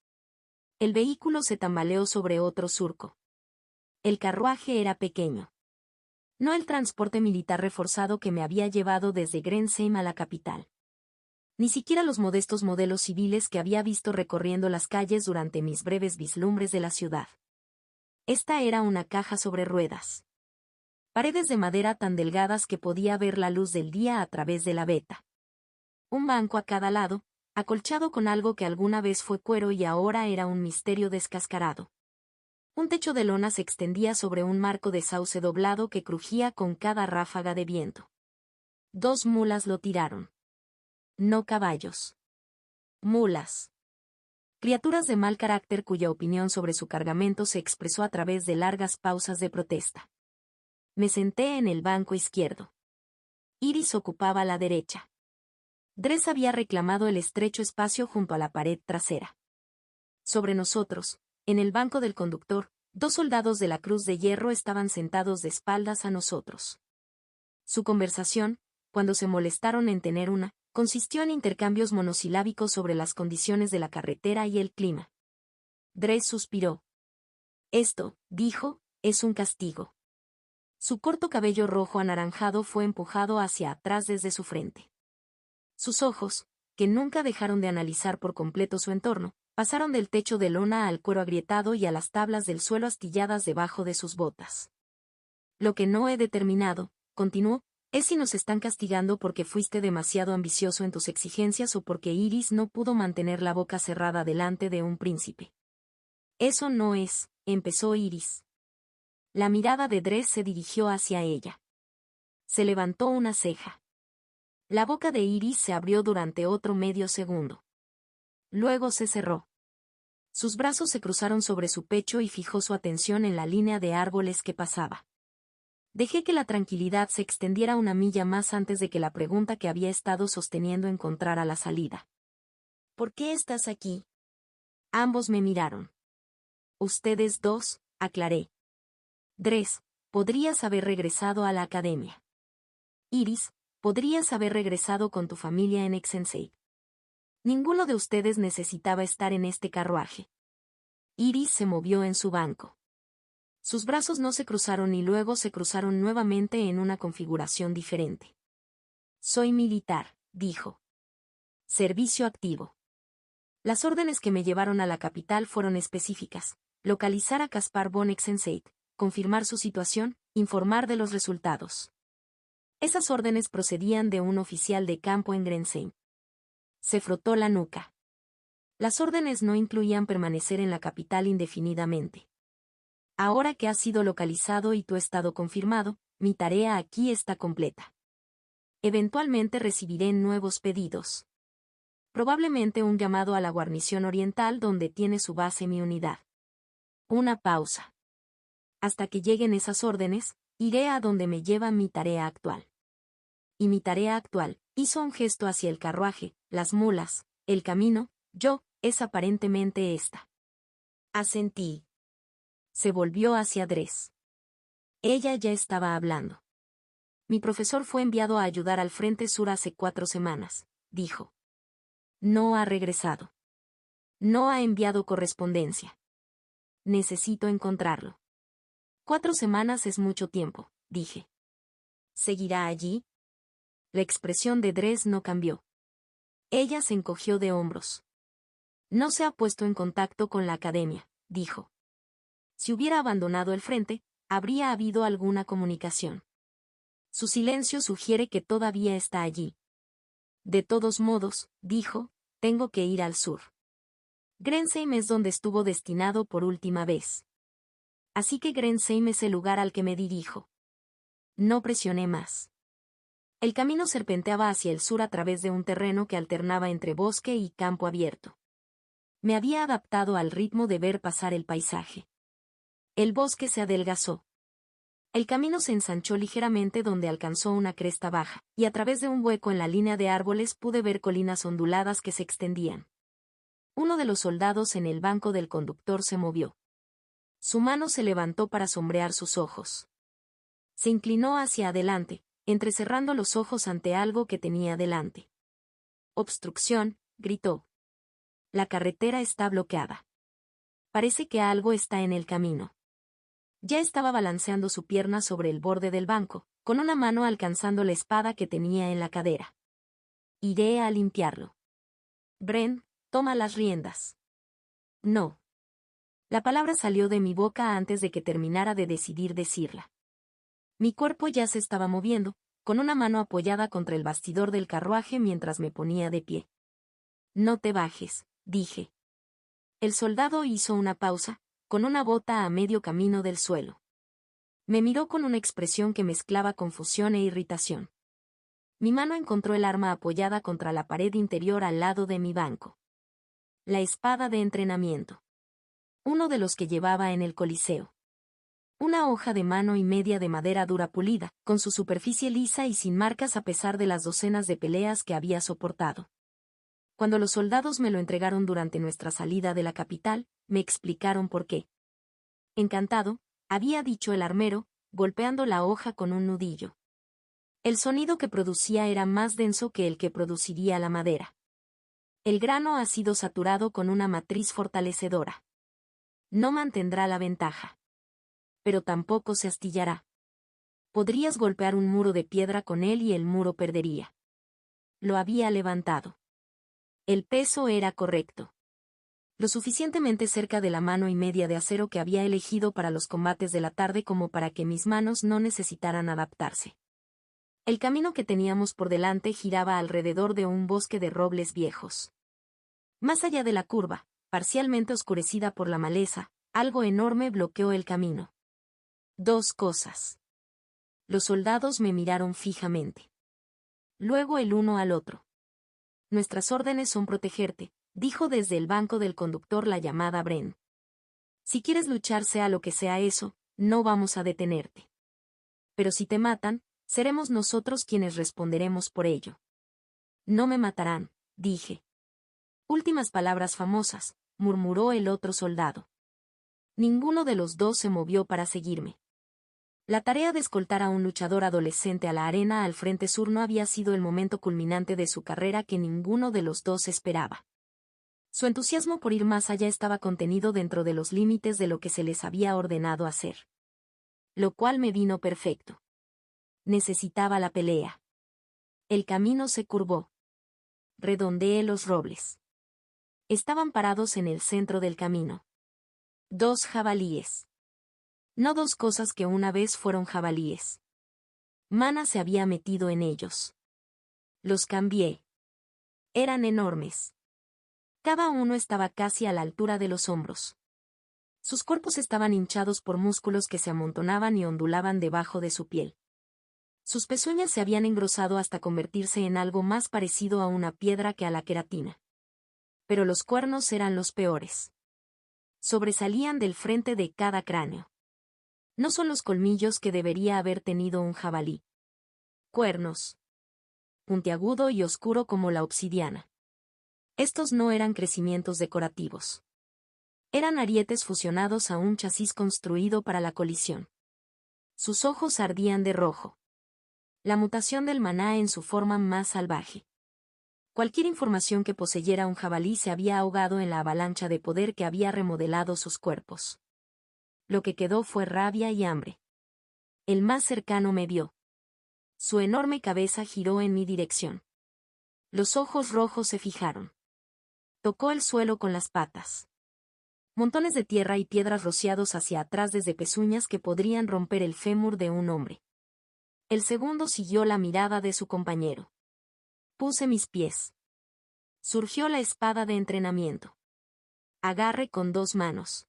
El vehículo se tambaleó sobre otro surco. El carruaje era pequeño. No el transporte militar reforzado que me había llevado desde Grensheim a la capital. Ni siquiera los modestos modelos civiles que había visto recorriendo las calles durante mis breves vislumbres de la ciudad. Esta era una caja sobre ruedas. Paredes de madera tan delgadas que podía ver la luz del día a través de la veta. Un banco a cada lado, acolchado con algo que alguna vez fue cuero y ahora era un misterio descascarado. Un techo de lona se extendía sobre un marco de sauce doblado que crujía con cada ráfaga de viento. 2 mulas lo tiraron. No caballos. Mulas. Criaturas de mal carácter cuya opinión sobre su cargamento se expresó a través de largas pausas de protesta. Me senté en el banco izquierdo. Iris ocupaba la derecha. Dres había reclamado el estrecho espacio junto a la pared trasera. Sobre nosotros, en el banco del conductor, 2 soldados de la Cruz de Hierro estaban sentados de espaldas a nosotros. Su conversación, cuando se molestaron en tener una, consistió en intercambios monosilábicos sobre las condiciones de la carretera y el clima. Dres suspiró. Esto, dijo, es un castigo. Su corto cabello rojo anaranjado fue empujado hacia atrás desde su frente. Sus ojos, que nunca dejaron de analizar por completo su entorno, pasaron del techo de lona al cuero agrietado y a las tablas del suelo astilladas debajo de sus botas. Lo que no he determinado, continuó, es si nos están castigando porque fuiste demasiado ambicioso en tus exigencias o porque Iris no pudo mantener la boca cerrada delante de un príncipe. Eso no es, empezó Iris. La mirada de Dres se dirigió hacia ella. Se levantó una ceja. La boca de Iris se abrió durante otro medio segundo. Luego se cerró. Sus brazos se cruzaron sobre su pecho y fijó su atención en la línea de árboles que pasaba. Dejé que la tranquilidad se extendiera una milla más antes de que la pregunta que había estado sosteniendo encontrara la salida. ¿Por qué estás aquí? Ambos me miraron. Ustedes dos, aclaré. Dres, podrías haber regresado a la academia. Iris, podrías haber regresado con tu familia en Exensei. Ninguno de ustedes necesitaba estar en este carruaje. Iris se movió en su banco. Sus brazos no se cruzaron y luego se cruzaron nuevamente en una configuración diferente. Soy militar, dijo. Servicio activo. Las órdenes que me llevaron a la capital fueron específicas: localizar a Caspar von Exenseit, confirmar su situación, informar de los resultados. Esas órdenes procedían de un oficial de campo en Grenzheim. Se frotó la nuca. Las órdenes no incluían permanecer en la capital indefinidamente. Ahora que has sido localizado y tu estado confirmado, mi tarea aquí está completa. Eventualmente recibiré nuevos pedidos. Probablemente un llamado a la guarnición oriental donde tiene su base mi unidad. Una pausa. Hasta que lleguen esas órdenes, iré a donde me lleva mi tarea actual. Y mi tarea actual, hizo un gesto hacia el carruaje, las mulas, el camino, es aparentemente esta. Asentí. Se volvió hacia Dres. Ella ya estaba hablando. Mi profesor fue enviado a ayudar al Frente Sur hace 4 semanas, dijo. No ha regresado. No ha enviado correspondencia. Necesito encontrarlo. 4 semanas es mucho tiempo, dije. ¿Seguirá allí? La expresión de Dres no cambió. Ella se encogió de hombros. No se ha puesto en contacto con la academia, dijo. Si hubiera abandonado el frente, habría habido alguna comunicación. Su silencio sugiere que todavía está allí. De todos modos, dijo, tengo que ir al sur. Grenzheim es donde estuvo destinado por última vez. Así que Grenzheim es el lugar al que me dirijo. No presioné más. El camino serpenteaba hacia el sur a través de un terreno que alternaba entre bosque y campo abierto. Me había adaptado al ritmo de ver pasar el paisaje. El bosque se adelgazó. El camino se ensanchó ligeramente donde alcanzó una cresta baja, y a través de un hueco en la línea de árboles pude ver colinas onduladas que se extendían. Uno de los soldados en el banco del conductor se movió. Su mano se levantó para sombrear sus ojos. Se inclinó hacia adelante, entrecerrando los ojos ante algo que tenía delante. Obstrucción, gritó. La carretera está bloqueada. Parece que algo está en el camino. Ya estaba balanceando su pierna sobre el borde del banco, con una mano alcanzando la espada que tenía en la cadera. Iré a limpiarlo. Bren, toma las riendas. No. La palabra salió de mi boca antes de que terminara de decidir decirla. Mi cuerpo ya se estaba moviendo, con una mano apoyada contra el bastidor del carruaje mientras me ponía de pie. No te bajes, dije. El soldado hizo una pausa, con una bota a medio camino del suelo. Me miró con una expresión que mezclaba confusión e irritación. Mi mano encontró el arma apoyada contra la pared interior al lado de mi banco. La espada de entrenamiento. Uno de los que llevaba en el Coliseo. Una hoja de mano y media de madera dura pulida, con su superficie lisa y sin marcas a pesar de las docenas de peleas que había soportado. Cuando los soldados me lo entregaron durante nuestra salida de la capital, me explicaron por qué. Encantado, había dicho el armero, golpeando la hoja con un nudillo. El sonido que producía era más denso que el que produciría la madera. El grano ha sido saturado con una matriz fortalecedora. No mantendrá la ventaja. Pero tampoco se astillará. Podrías golpear un muro de piedra con él y el muro perdería. Lo había levantado. El peso era correcto. Lo suficientemente cerca de la mano y media de acero que había elegido para los combates de la tarde como para que mis manos no necesitaran adaptarse. El camino que teníamos por delante giraba alrededor de un bosque de robles viejos. Más allá de la curva, parcialmente oscurecida por la maleza, algo enorme bloqueó el camino. Dos cosas. Los soldados me miraron fijamente. Luego el uno al otro. Nuestras órdenes son protegerte, dijo desde el banco del conductor la llamada Bren. Si quieres luchar sea lo que sea eso, no vamos a detenerte. Pero si te matan, seremos nosotros quienes responderemos por ello. No me matarán, dije. Últimas palabras famosas, murmuró el otro soldado. Ninguno de los dos se movió para seguirme. La tarea de escoltar a un luchador adolescente a la arena al frente sur no había sido el momento culminante de su carrera que ninguno de los dos esperaba. Su entusiasmo por ir más allá estaba contenido dentro de los límites de lo que se les había ordenado hacer. Lo cual me vino perfecto. Necesitaba la pelea. El camino se curvó. Redondeé los robles. Estaban parados en el centro del camino. Dos jabalíes. No dos cosas que una vez fueron jabalíes. Mana se había metido en ellos. Los cambié. Eran enormes. Cada uno estaba casi a la altura de los hombros. Sus cuerpos estaban hinchados por músculos que se amontonaban y ondulaban debajo de su piel. Sus pezuñas se habían engrosado hasta convertirse en algo más parecido a una piedra que a la queratina. Pero los cuernos eran los peores. Sobresalían del frente de cada cráneo. No son los colmillos que debería haber tenido un jabalí. Cuernos. Puntiagudo y oscuro como la obsidiana. Estos no eran crecimientos decorativos. Eran arietes fusionados a un chasis construido para la colisión. Sus ojos ardían de rojo. La mutación del maná en su forma más salvaje. Cualquier información que poseyera un jabalí se había ahogado en la avalancha de poder que había remodelado sus cuerpos. Lo que quedó fue rabia y hambre. El más cercano me vio. Su enorme cabeza giró en mi dirección. Los ojos rojos se fijaron. Tocó el suelo con las patas. Montones de tierra y piedras rociados hacia atrás desde pezuñas que podrían romper el fémur de un hombre. El segundo siguió la mirada de su compañero. Puse mis pies. Surgió la espada de entrenamiento. Agarre con dos manos.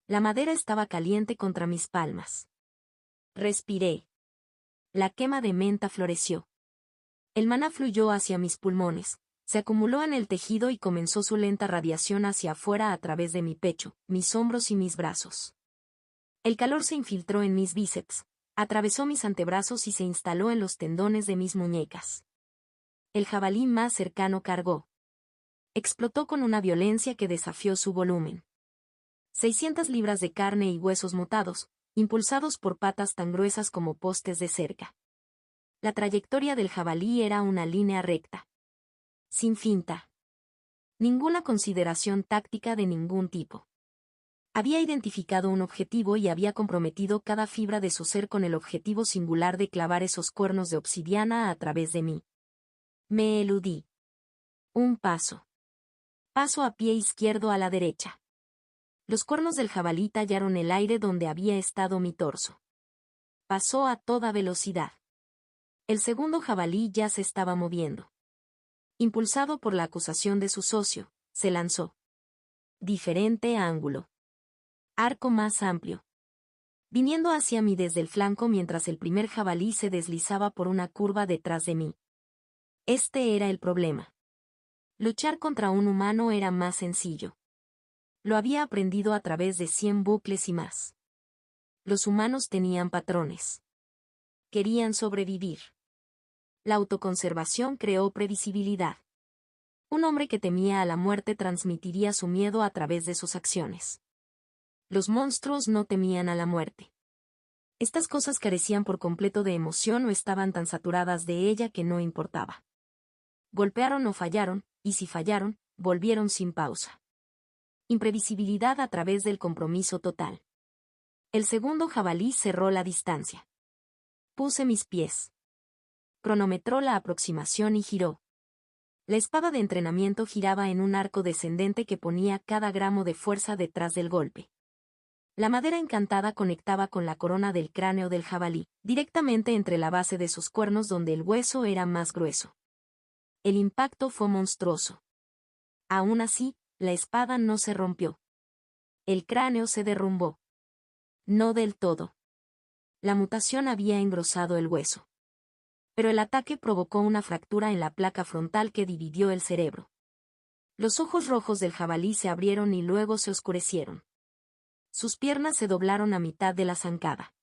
La madera estaba caliente contra mis palmas. Respiré. La quema de menta floreció. El maná fluyó hacia mis pulmones, se acumuló en el tejido y comenzó su lenta radiación hacia afuera a través de mi pecho, mis hombros y mis brazos. El calor se infiltró en mis bíceps, atravesó mis antebrazos y se instaló en los tendones de mis muñecas. El jabalí más cercano cargó. Explotó con una violencia que desafió su volumen. 600 libras de carne y huesos mutados, impulsados por patas tan gruesas como postes de cerca. La trayectoria del jabalí era una línea recta. Sin finta. Ninguna consideración táctica de ningún tipo. Había identificado un objetivo y había comprometido cada fibra de su ser con el objetivo singular de clavar esos cuernos de obsidiana a través de mí. Me eludí. Un paso. Paso a pie izquierdo a la derecha. Los cuernos del jabalí tallaron el aire donde había estado mi torso. Pasó a toda velocidad. El segundo jabalí ya se estaba moviendo. Impulsado por la acusación de su socio, se lanzó. Diferente ángulo. Arco más amplio. Viniendo hacia mí desde el flanco mientras el primer jabalí se deslizaba por una curva detrás de mí. Este era el problema. Luchar contra un humano era más sencillo. Lo había aprendido a través de 100 bucles y más. Los humanos tenían patrones. Querían sobrevivir. La autoconservación creó previsibilidad. Un hombre que temía a la muerte transmitiría su miedo a través de sus acciones. Los monstruos no temían a la muerte. Estas cosas carecían por completo de emoción o estaban tan saturadas de ella que no importaba. Golpearon o fallaron, y si fallaron, volvieron sin pausa. Imprevisibilidad a través del compromiso total. El segundo jabalí cerró la distancia. Puse mis pies. Cronometró la aproximación y giró. La espada de entrenamiento giraba en un arco descendente que ponía cada gramo de fuerza detrás del golpe. La madera encantada conectaba con la corona del cráneo del jabalí, directamente entre la base de sus cuernos donde el hueso era más grueso. El impacto fue monstruoso. Aún así, la espada no se rompió. El cráneo se derrumbó. No del todo. La mutación había engrosado el hueso. Pero el ataque provocó una fractura en la placa frontal que dividió el cerebro. Los ojos rojos del jabalí se abrieron y luego se oscurecieron. Sus piernas se doblaron a mitad de la zancada.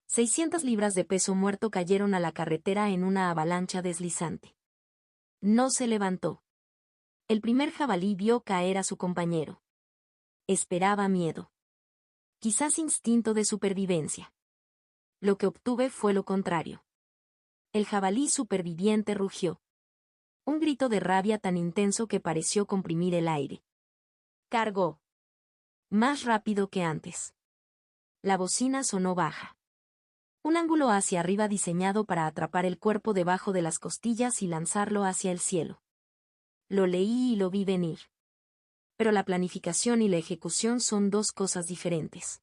600 libras de peso muerto cayeron a la carretera en una avalancha deslizante. No se levantó. El primer jabalí vio caer a su compañero. Esperaba miedo. Quizás instinto de supervivencia. Lo que obtuve fue lo contrario. El jabalí superviviente rugió. Un grito de rabia tan intenso que pareció comprimir el aire. Cargó. Más rápido que antes. La bocina sonó baja. Un ángulo hacia arriba diseñado para atrapar el cuerpo debajo de las costillas y lanzarlo hacia el cielo. Lo leí y lo vi venir. Pero la planificación y la ejecución son dos cosas diferentes.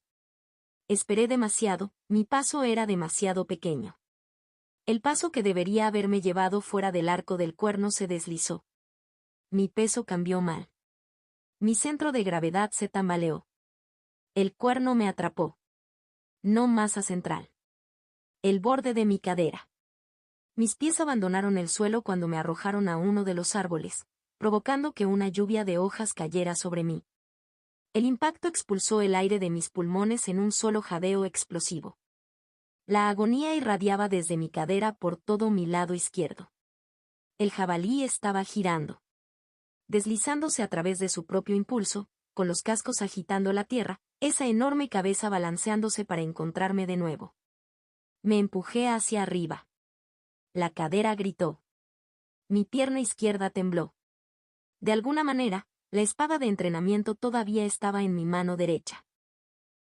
Esperé demasiado, mi paso era demasiado pequeño. El paso que debería haberme llevado fuera del arco del cuerno se deslizó. Mi peso cambió mal. Mi centro de gravedad se tambaleó. El cuerno me atrapó. No masa central. El borde de mi cadera. Mis pies abandonaron el suelo cuando me arrojaron a uno de los árboles, provocando que una lluvia de hojas cayera sobre mí. El impacto expulsó el aire de mis pulmones en un solo jadeo explosivo. La agonía irradiaba desde mi cadera por todo mi lado izquierdo. El jabalí estaba girando. Deslizándose a través de su propio impulso, con los cascos agitando la tierra, esa enorme cabeza balanceándose para encontrarme de nuevo. Me empujé hacia arriba. La cadera gritó. Mi pierna izquierda tembló. De alguna manera, la espada de entrenamiento todavía estaba en mi mano derecha.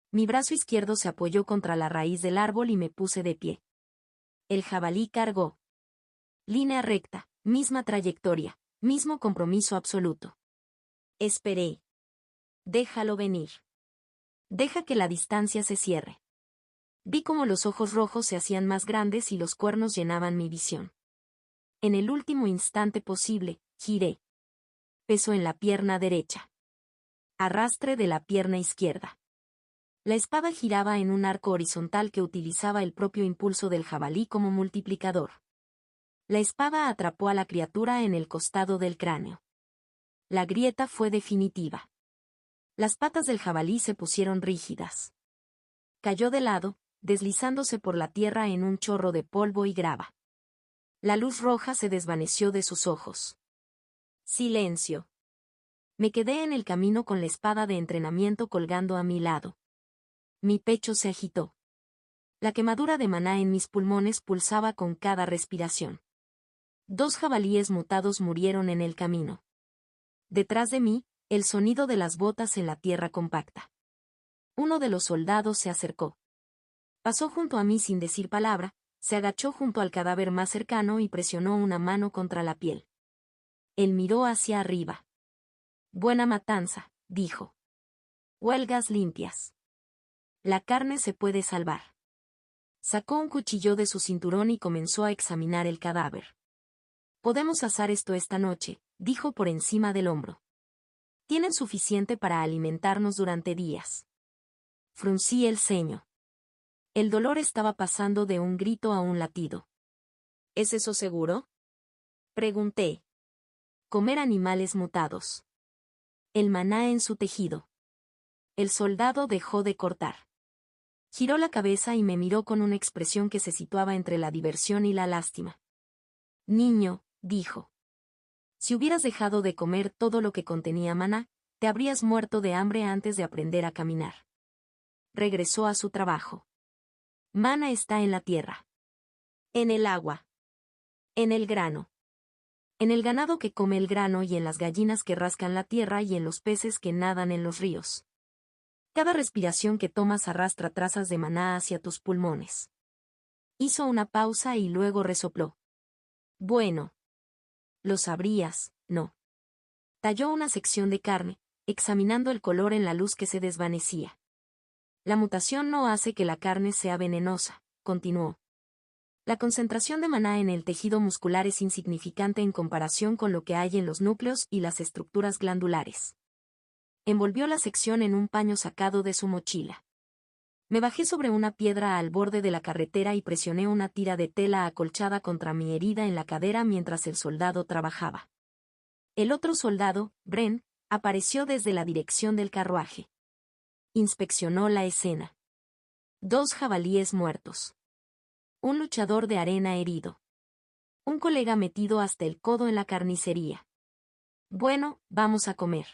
Mi brazo izquierdo se apoyó contra la raíz del árbol y me puse de pie. El jabalí cargó. Línea recta, misma trayectoria, mismo compromiso absoluto. Esperé. Déjalo venir. Deja que la distancia se cierre. Vi cómo los ojos rojos se hacían más grandes y los cuernos llenaban mi visión. En el último instante posible, giré. Peso en la pierna derecha. Arrastre de la pierna izquierda. La espada giraba en un arco horizontal que utilizaba el propio impulso del jabalí como multiplicador. La espada atrapó a la criatura en el costado del cráneo. La grieta fue definitiva. Las patas del jabalí se pusieron rígidas. Cayó de lado, deslizándose por la tierra en un chorro de polvo y grava. La luz roja se desvaneció de sus ojos. Silencio. Me quedé en el camino con la espada de entrenamiento colgando a mi lado. Mi pecho se agitó. La quemadura de maná en mis pulmones pulsaba con cada respiración. 2 jabalíes mutados murieron en el camino. Detrás de mí, el sonido de las botas en la tierra compacta. Uno de los soldados se acercó. Pasó junto a mí sin decir palabra, se agachó junto al cadáver más cercano y presionó una mano contra la piel. Él miró hacia arriba. Buena matanza, dijo. Huelgas limpias. La carne se puede salvar. Sacó un cuchillo de su cinturón y comenzó a examinar el cadáver. Podemos asar esto esta noche, dijo por encima del hombro. Tienen suficiente para alimentarnos durante días. Fruncí el ceño. El dolor estaba pasando de un grito a un latido. ¿Es eso seguro? Pregunté. Comer animales mutados. El maná en su tejido. El soldado dejó de cortar. Giró la cabeza y me miró con una expresión que se situaba entre la diversión y la lástima. Niño, dijo. Si hubieras dejado de comer todo lo que contenía maná, te habrías muerto de hambre antes de aprender a caminar. Regresó a su trabajo. Maná está en la tierra. En el agua. En el grano. En el ganado que come el grano y en las gallinas que rascan la tierra y en los peces que nadan en los ríos. Cada respiración que tomas arrastra trazas de maná hacia tus pulmones. Hizo una pausa y luego resopló. Bueno. Lo sabrías, ¿no? Talló una sección de carne, examinando el color en la luz que se desvanecía. La mutación no hace que la carne sea venenosa, continuó. La concentración de maná en el tejido muscular es insignificante en comparación con lo que hay en los núcleos y las estructuras glandulares. Envolvió la sección en un paño sacado de su mochila. Me bajé sobre una piedra al borde de la carretera y presioné una tira de tela acolchada contra mi herida en la cadera mientras el soldado trabajaba. El otro soldado, Bren, apareció desde la dirección del carruaje. Inspeccionó la escena. 2 jabalíes muertos. Un luchador de arena herido. Un colega metido hasta el codo en la carnicería. Bueno, vamos a comer.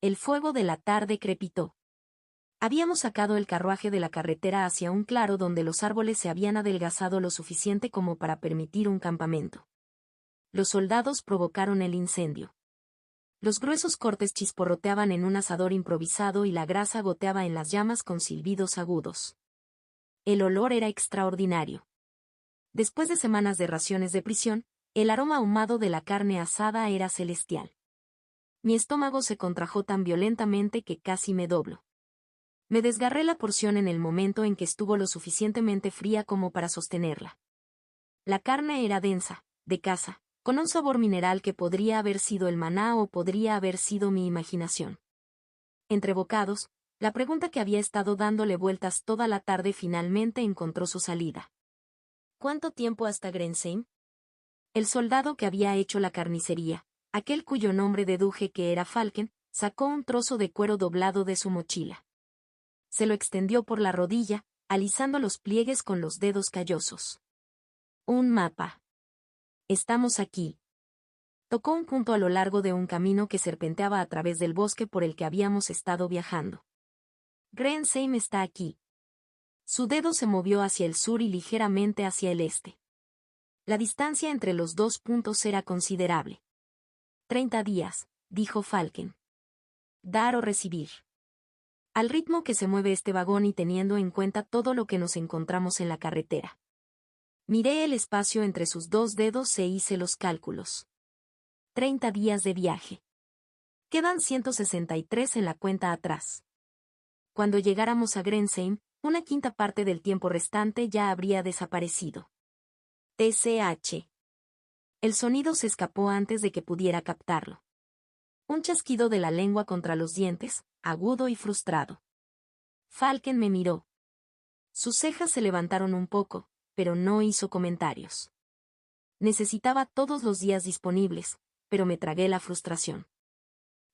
El fuego de la tarde crepitó. Habíamos sacado el carruaje de la carretera hacia un claro donde los árboles se habían adelgazado lo suficiente como para permitir un campamento. Los soldados provocaron el incendio. Los gruesos cortes chisporroteaban en un asador improvisado y la grasa goteaba en las llamas con silbidos agudos. El olor era extraordinario. Después de semanas de raciones de prisión, el aroma ahumado de la carne asada era celestial. Mi estómago se contrajo tan violentamente que casi me doblo. Me desgarré la porción en el momento en que estuvo lo suficientemente fría como para sostenerla. La carne era densa, de caza, con un sabor mineral que podría haber sido el maná o podría haber sido mi imaginación. Entre bocados, la pregunta que había estado dándole vueltas toda la tarde finalmente encontró su salida. ¿Cuánto tiempo hasta Grensheim? El soldado que había hecho la carnicería, aquel cuyo nombre deduje que era Falken, sacó un trozo de cuero doblado de su mochila. Se lo extendió por la rodilla, alisando los pliegues con los dedos callosos. Un mapa. Estamos aquí. Tocó un punto a lo largo de un camino que serpenteaba a través del bosque por el que habíamos estado viajando. Grensheim está aquí. Su dedo se movió hacia el sur y ligeramente hacia el este. La distancia entre los 2 puntos era considerable. 30 días, dijo Falken. Dar o recibir. Al ritmo que se mueve este vagón y teniendo en cuenta todo lo que nos encontramos en la carretera. Miré el espacio entre sus 2 dedos e hice los cálculos. 30 días de viaje. Quedan 163 en la cuenta atrás. Cuando llegáramos a Grensheim, una quinta parte del tiempo restante ya habría desaparecido. TCH. El sonido se escapó antes de que pudiera captarlo. Un chasquido de la lengua contra los dientes, agudo y frustrado. Falken me miró. Sus cejas se levantaron un poco, pero no hizo comentarios. Necesitaba todos los días disponibles, pero me tragué la frustración.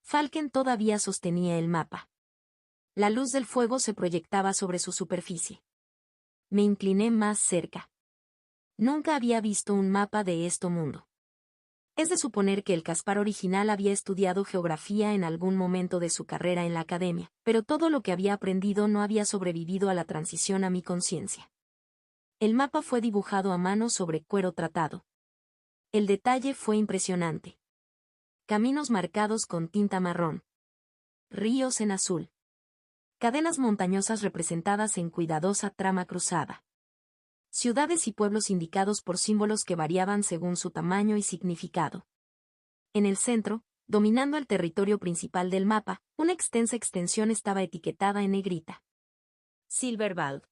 Falken todavía sostenía el mapa. La luz del fuego se proyectaba sobre su superficie. Me incliné más cerca. Nunca había visto un mapa de este mundo. Es de suponer que el Caspar original había estudiado geografía en algún momento de su carrera en la academia, pero todo lo que había aprendido no había sobrevivido a la transición a mi conciencia. El mapa fue dibujado a mano sobre cuero tratado. El detalle fue impresionante. Caminos marcados con tinta marrón. Ríos en azul. Cadenas montañosas representadas en cuidadosa trama cruzada. Ciudades y pueblos indicados por símbolos que variaban según su tamaño y significado. En el centro, dominando el territorio principal del mapa, una extensa extensión estaba etiquetada en negrita. Silberwald.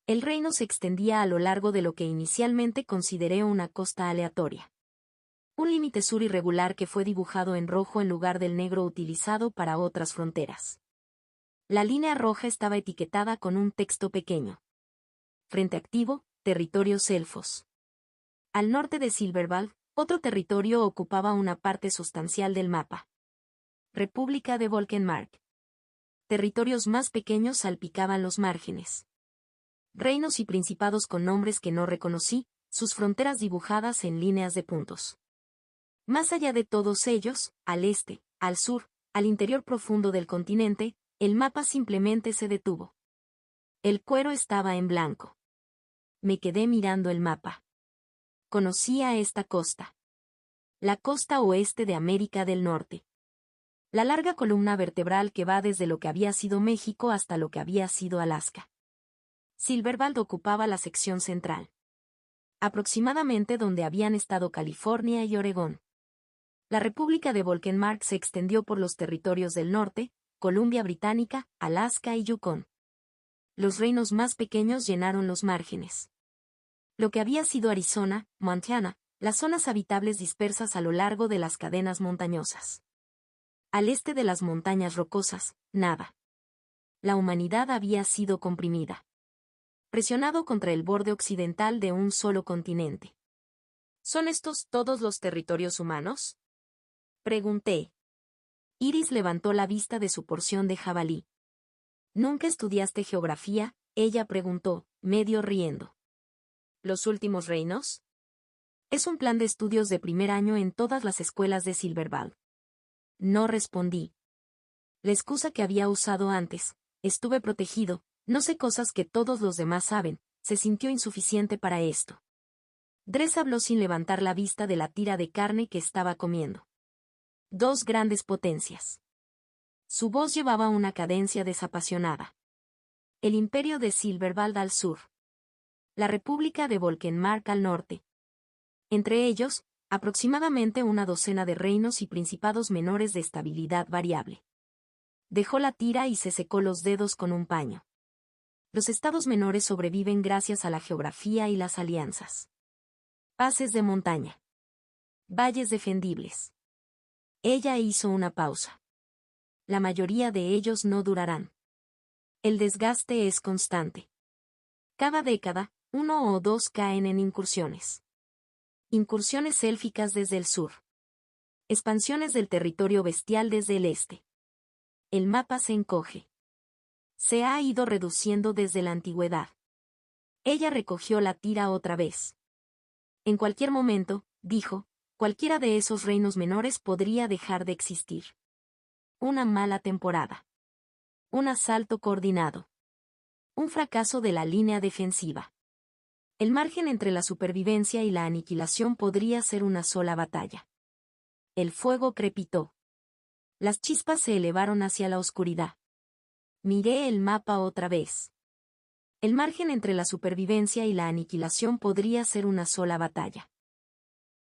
El reino se extendía a lo largo de lo que inicialmente consideré una costa aleatoria. Un límite sur irregular que fue dibujado en rojo en lugar del negro utilizado para otras fronteras. La línea roja estaba etiquetada con un texto pequeño. Frente activo, territorios elfos. Al norte de Silberwald, otro territorio ocupaba una parte sustancial del mapa. República de Volkenmark. Territorios más pequeños salpicaban los márgenes. Reinos y principados con nombres que no reconocí, sus fronteras dibujadas en líneas de puntos. Más allá de todos ellos, al este, al sur, al interior profundo del continente, el mapa simplemente se detuvo. El cuero estaba en blanco. Me quedé mirando el mapa. Conocía esta costa. La costa oeste de América del Norte. La larga columna vertebral que va desde lo que había sido México hasta lo que había sido Alaska. Silverbald ocupaba la sección central. Aproximadamente donde habían estado California y Oregón. La República de Volkenmark se extendió por los territorios del norte, Columbia Británica, Alaska y Yukon. Los reinos más pequeños llenaron los márgenes. Lo que había sido Arizona, Montana, las zonas habitables dispersas a lo largo de las cadenas montañosas. Al este de las montañas rocosas, nada. La humanidad había sido comprimida. Presionado contra el borde occidental de un solo continente. ¿Son estos todos los territorios humanos? Pregunté. Iris levantó la vista de su porción de jabalí. ¿Nunca estudiaste geografía?, ella preguntó, medio riendo. ¿Los últimos reinos? Es un plan de estudios de primer año en todas las escuelas de Silverbald. No respondí. La excusa que había usado antes, estuve protegido, no sé cosas que todos los demás saben, se sintió insuficiente para esto. Dress habló sin levantar la vista de la tira de carne que estaba comiendo. Dos grandes potencias. Su voz llevaba una cadencia desapasionada. El imperio de Silverbald al sur. La República de Volkenmark al norte. Entre ellos, aproximadamente una docena de reinos y principados menores de estabilidad variable. Dejó la tira y se secó los dedos con un paño. Los estados menores sobreviven gracias a la geografía y las alianzas. Pases de montaña. Valles defendibles. Ella hizo una pausa. La mayoría de ellos no durarán. El desgaste es constante. Cada década, uno o dos caen en incursiones. Incursiones élficas desde el sur. Expansiones del territorio bestial desde el este. El mapa se encoge. Se ha ido reduciendo desde la antigüedad. Ella recogió la tira otra vez. En cualquier momento, dijo, cualquiera de esos reinos menores podría dejar de existir. Una mala temporada. Un asalto coordinado. Un fracaso de la línea defensiva. El margen entre la supervivencia y la aniquilación podría ser una sola batalla. El fuego crepitó. Las chispas se elevaron hacia la oscuridad. Miré el mapa otra vez. El margen entre la supervivencia y la aniquilación podría ser una sola batalla.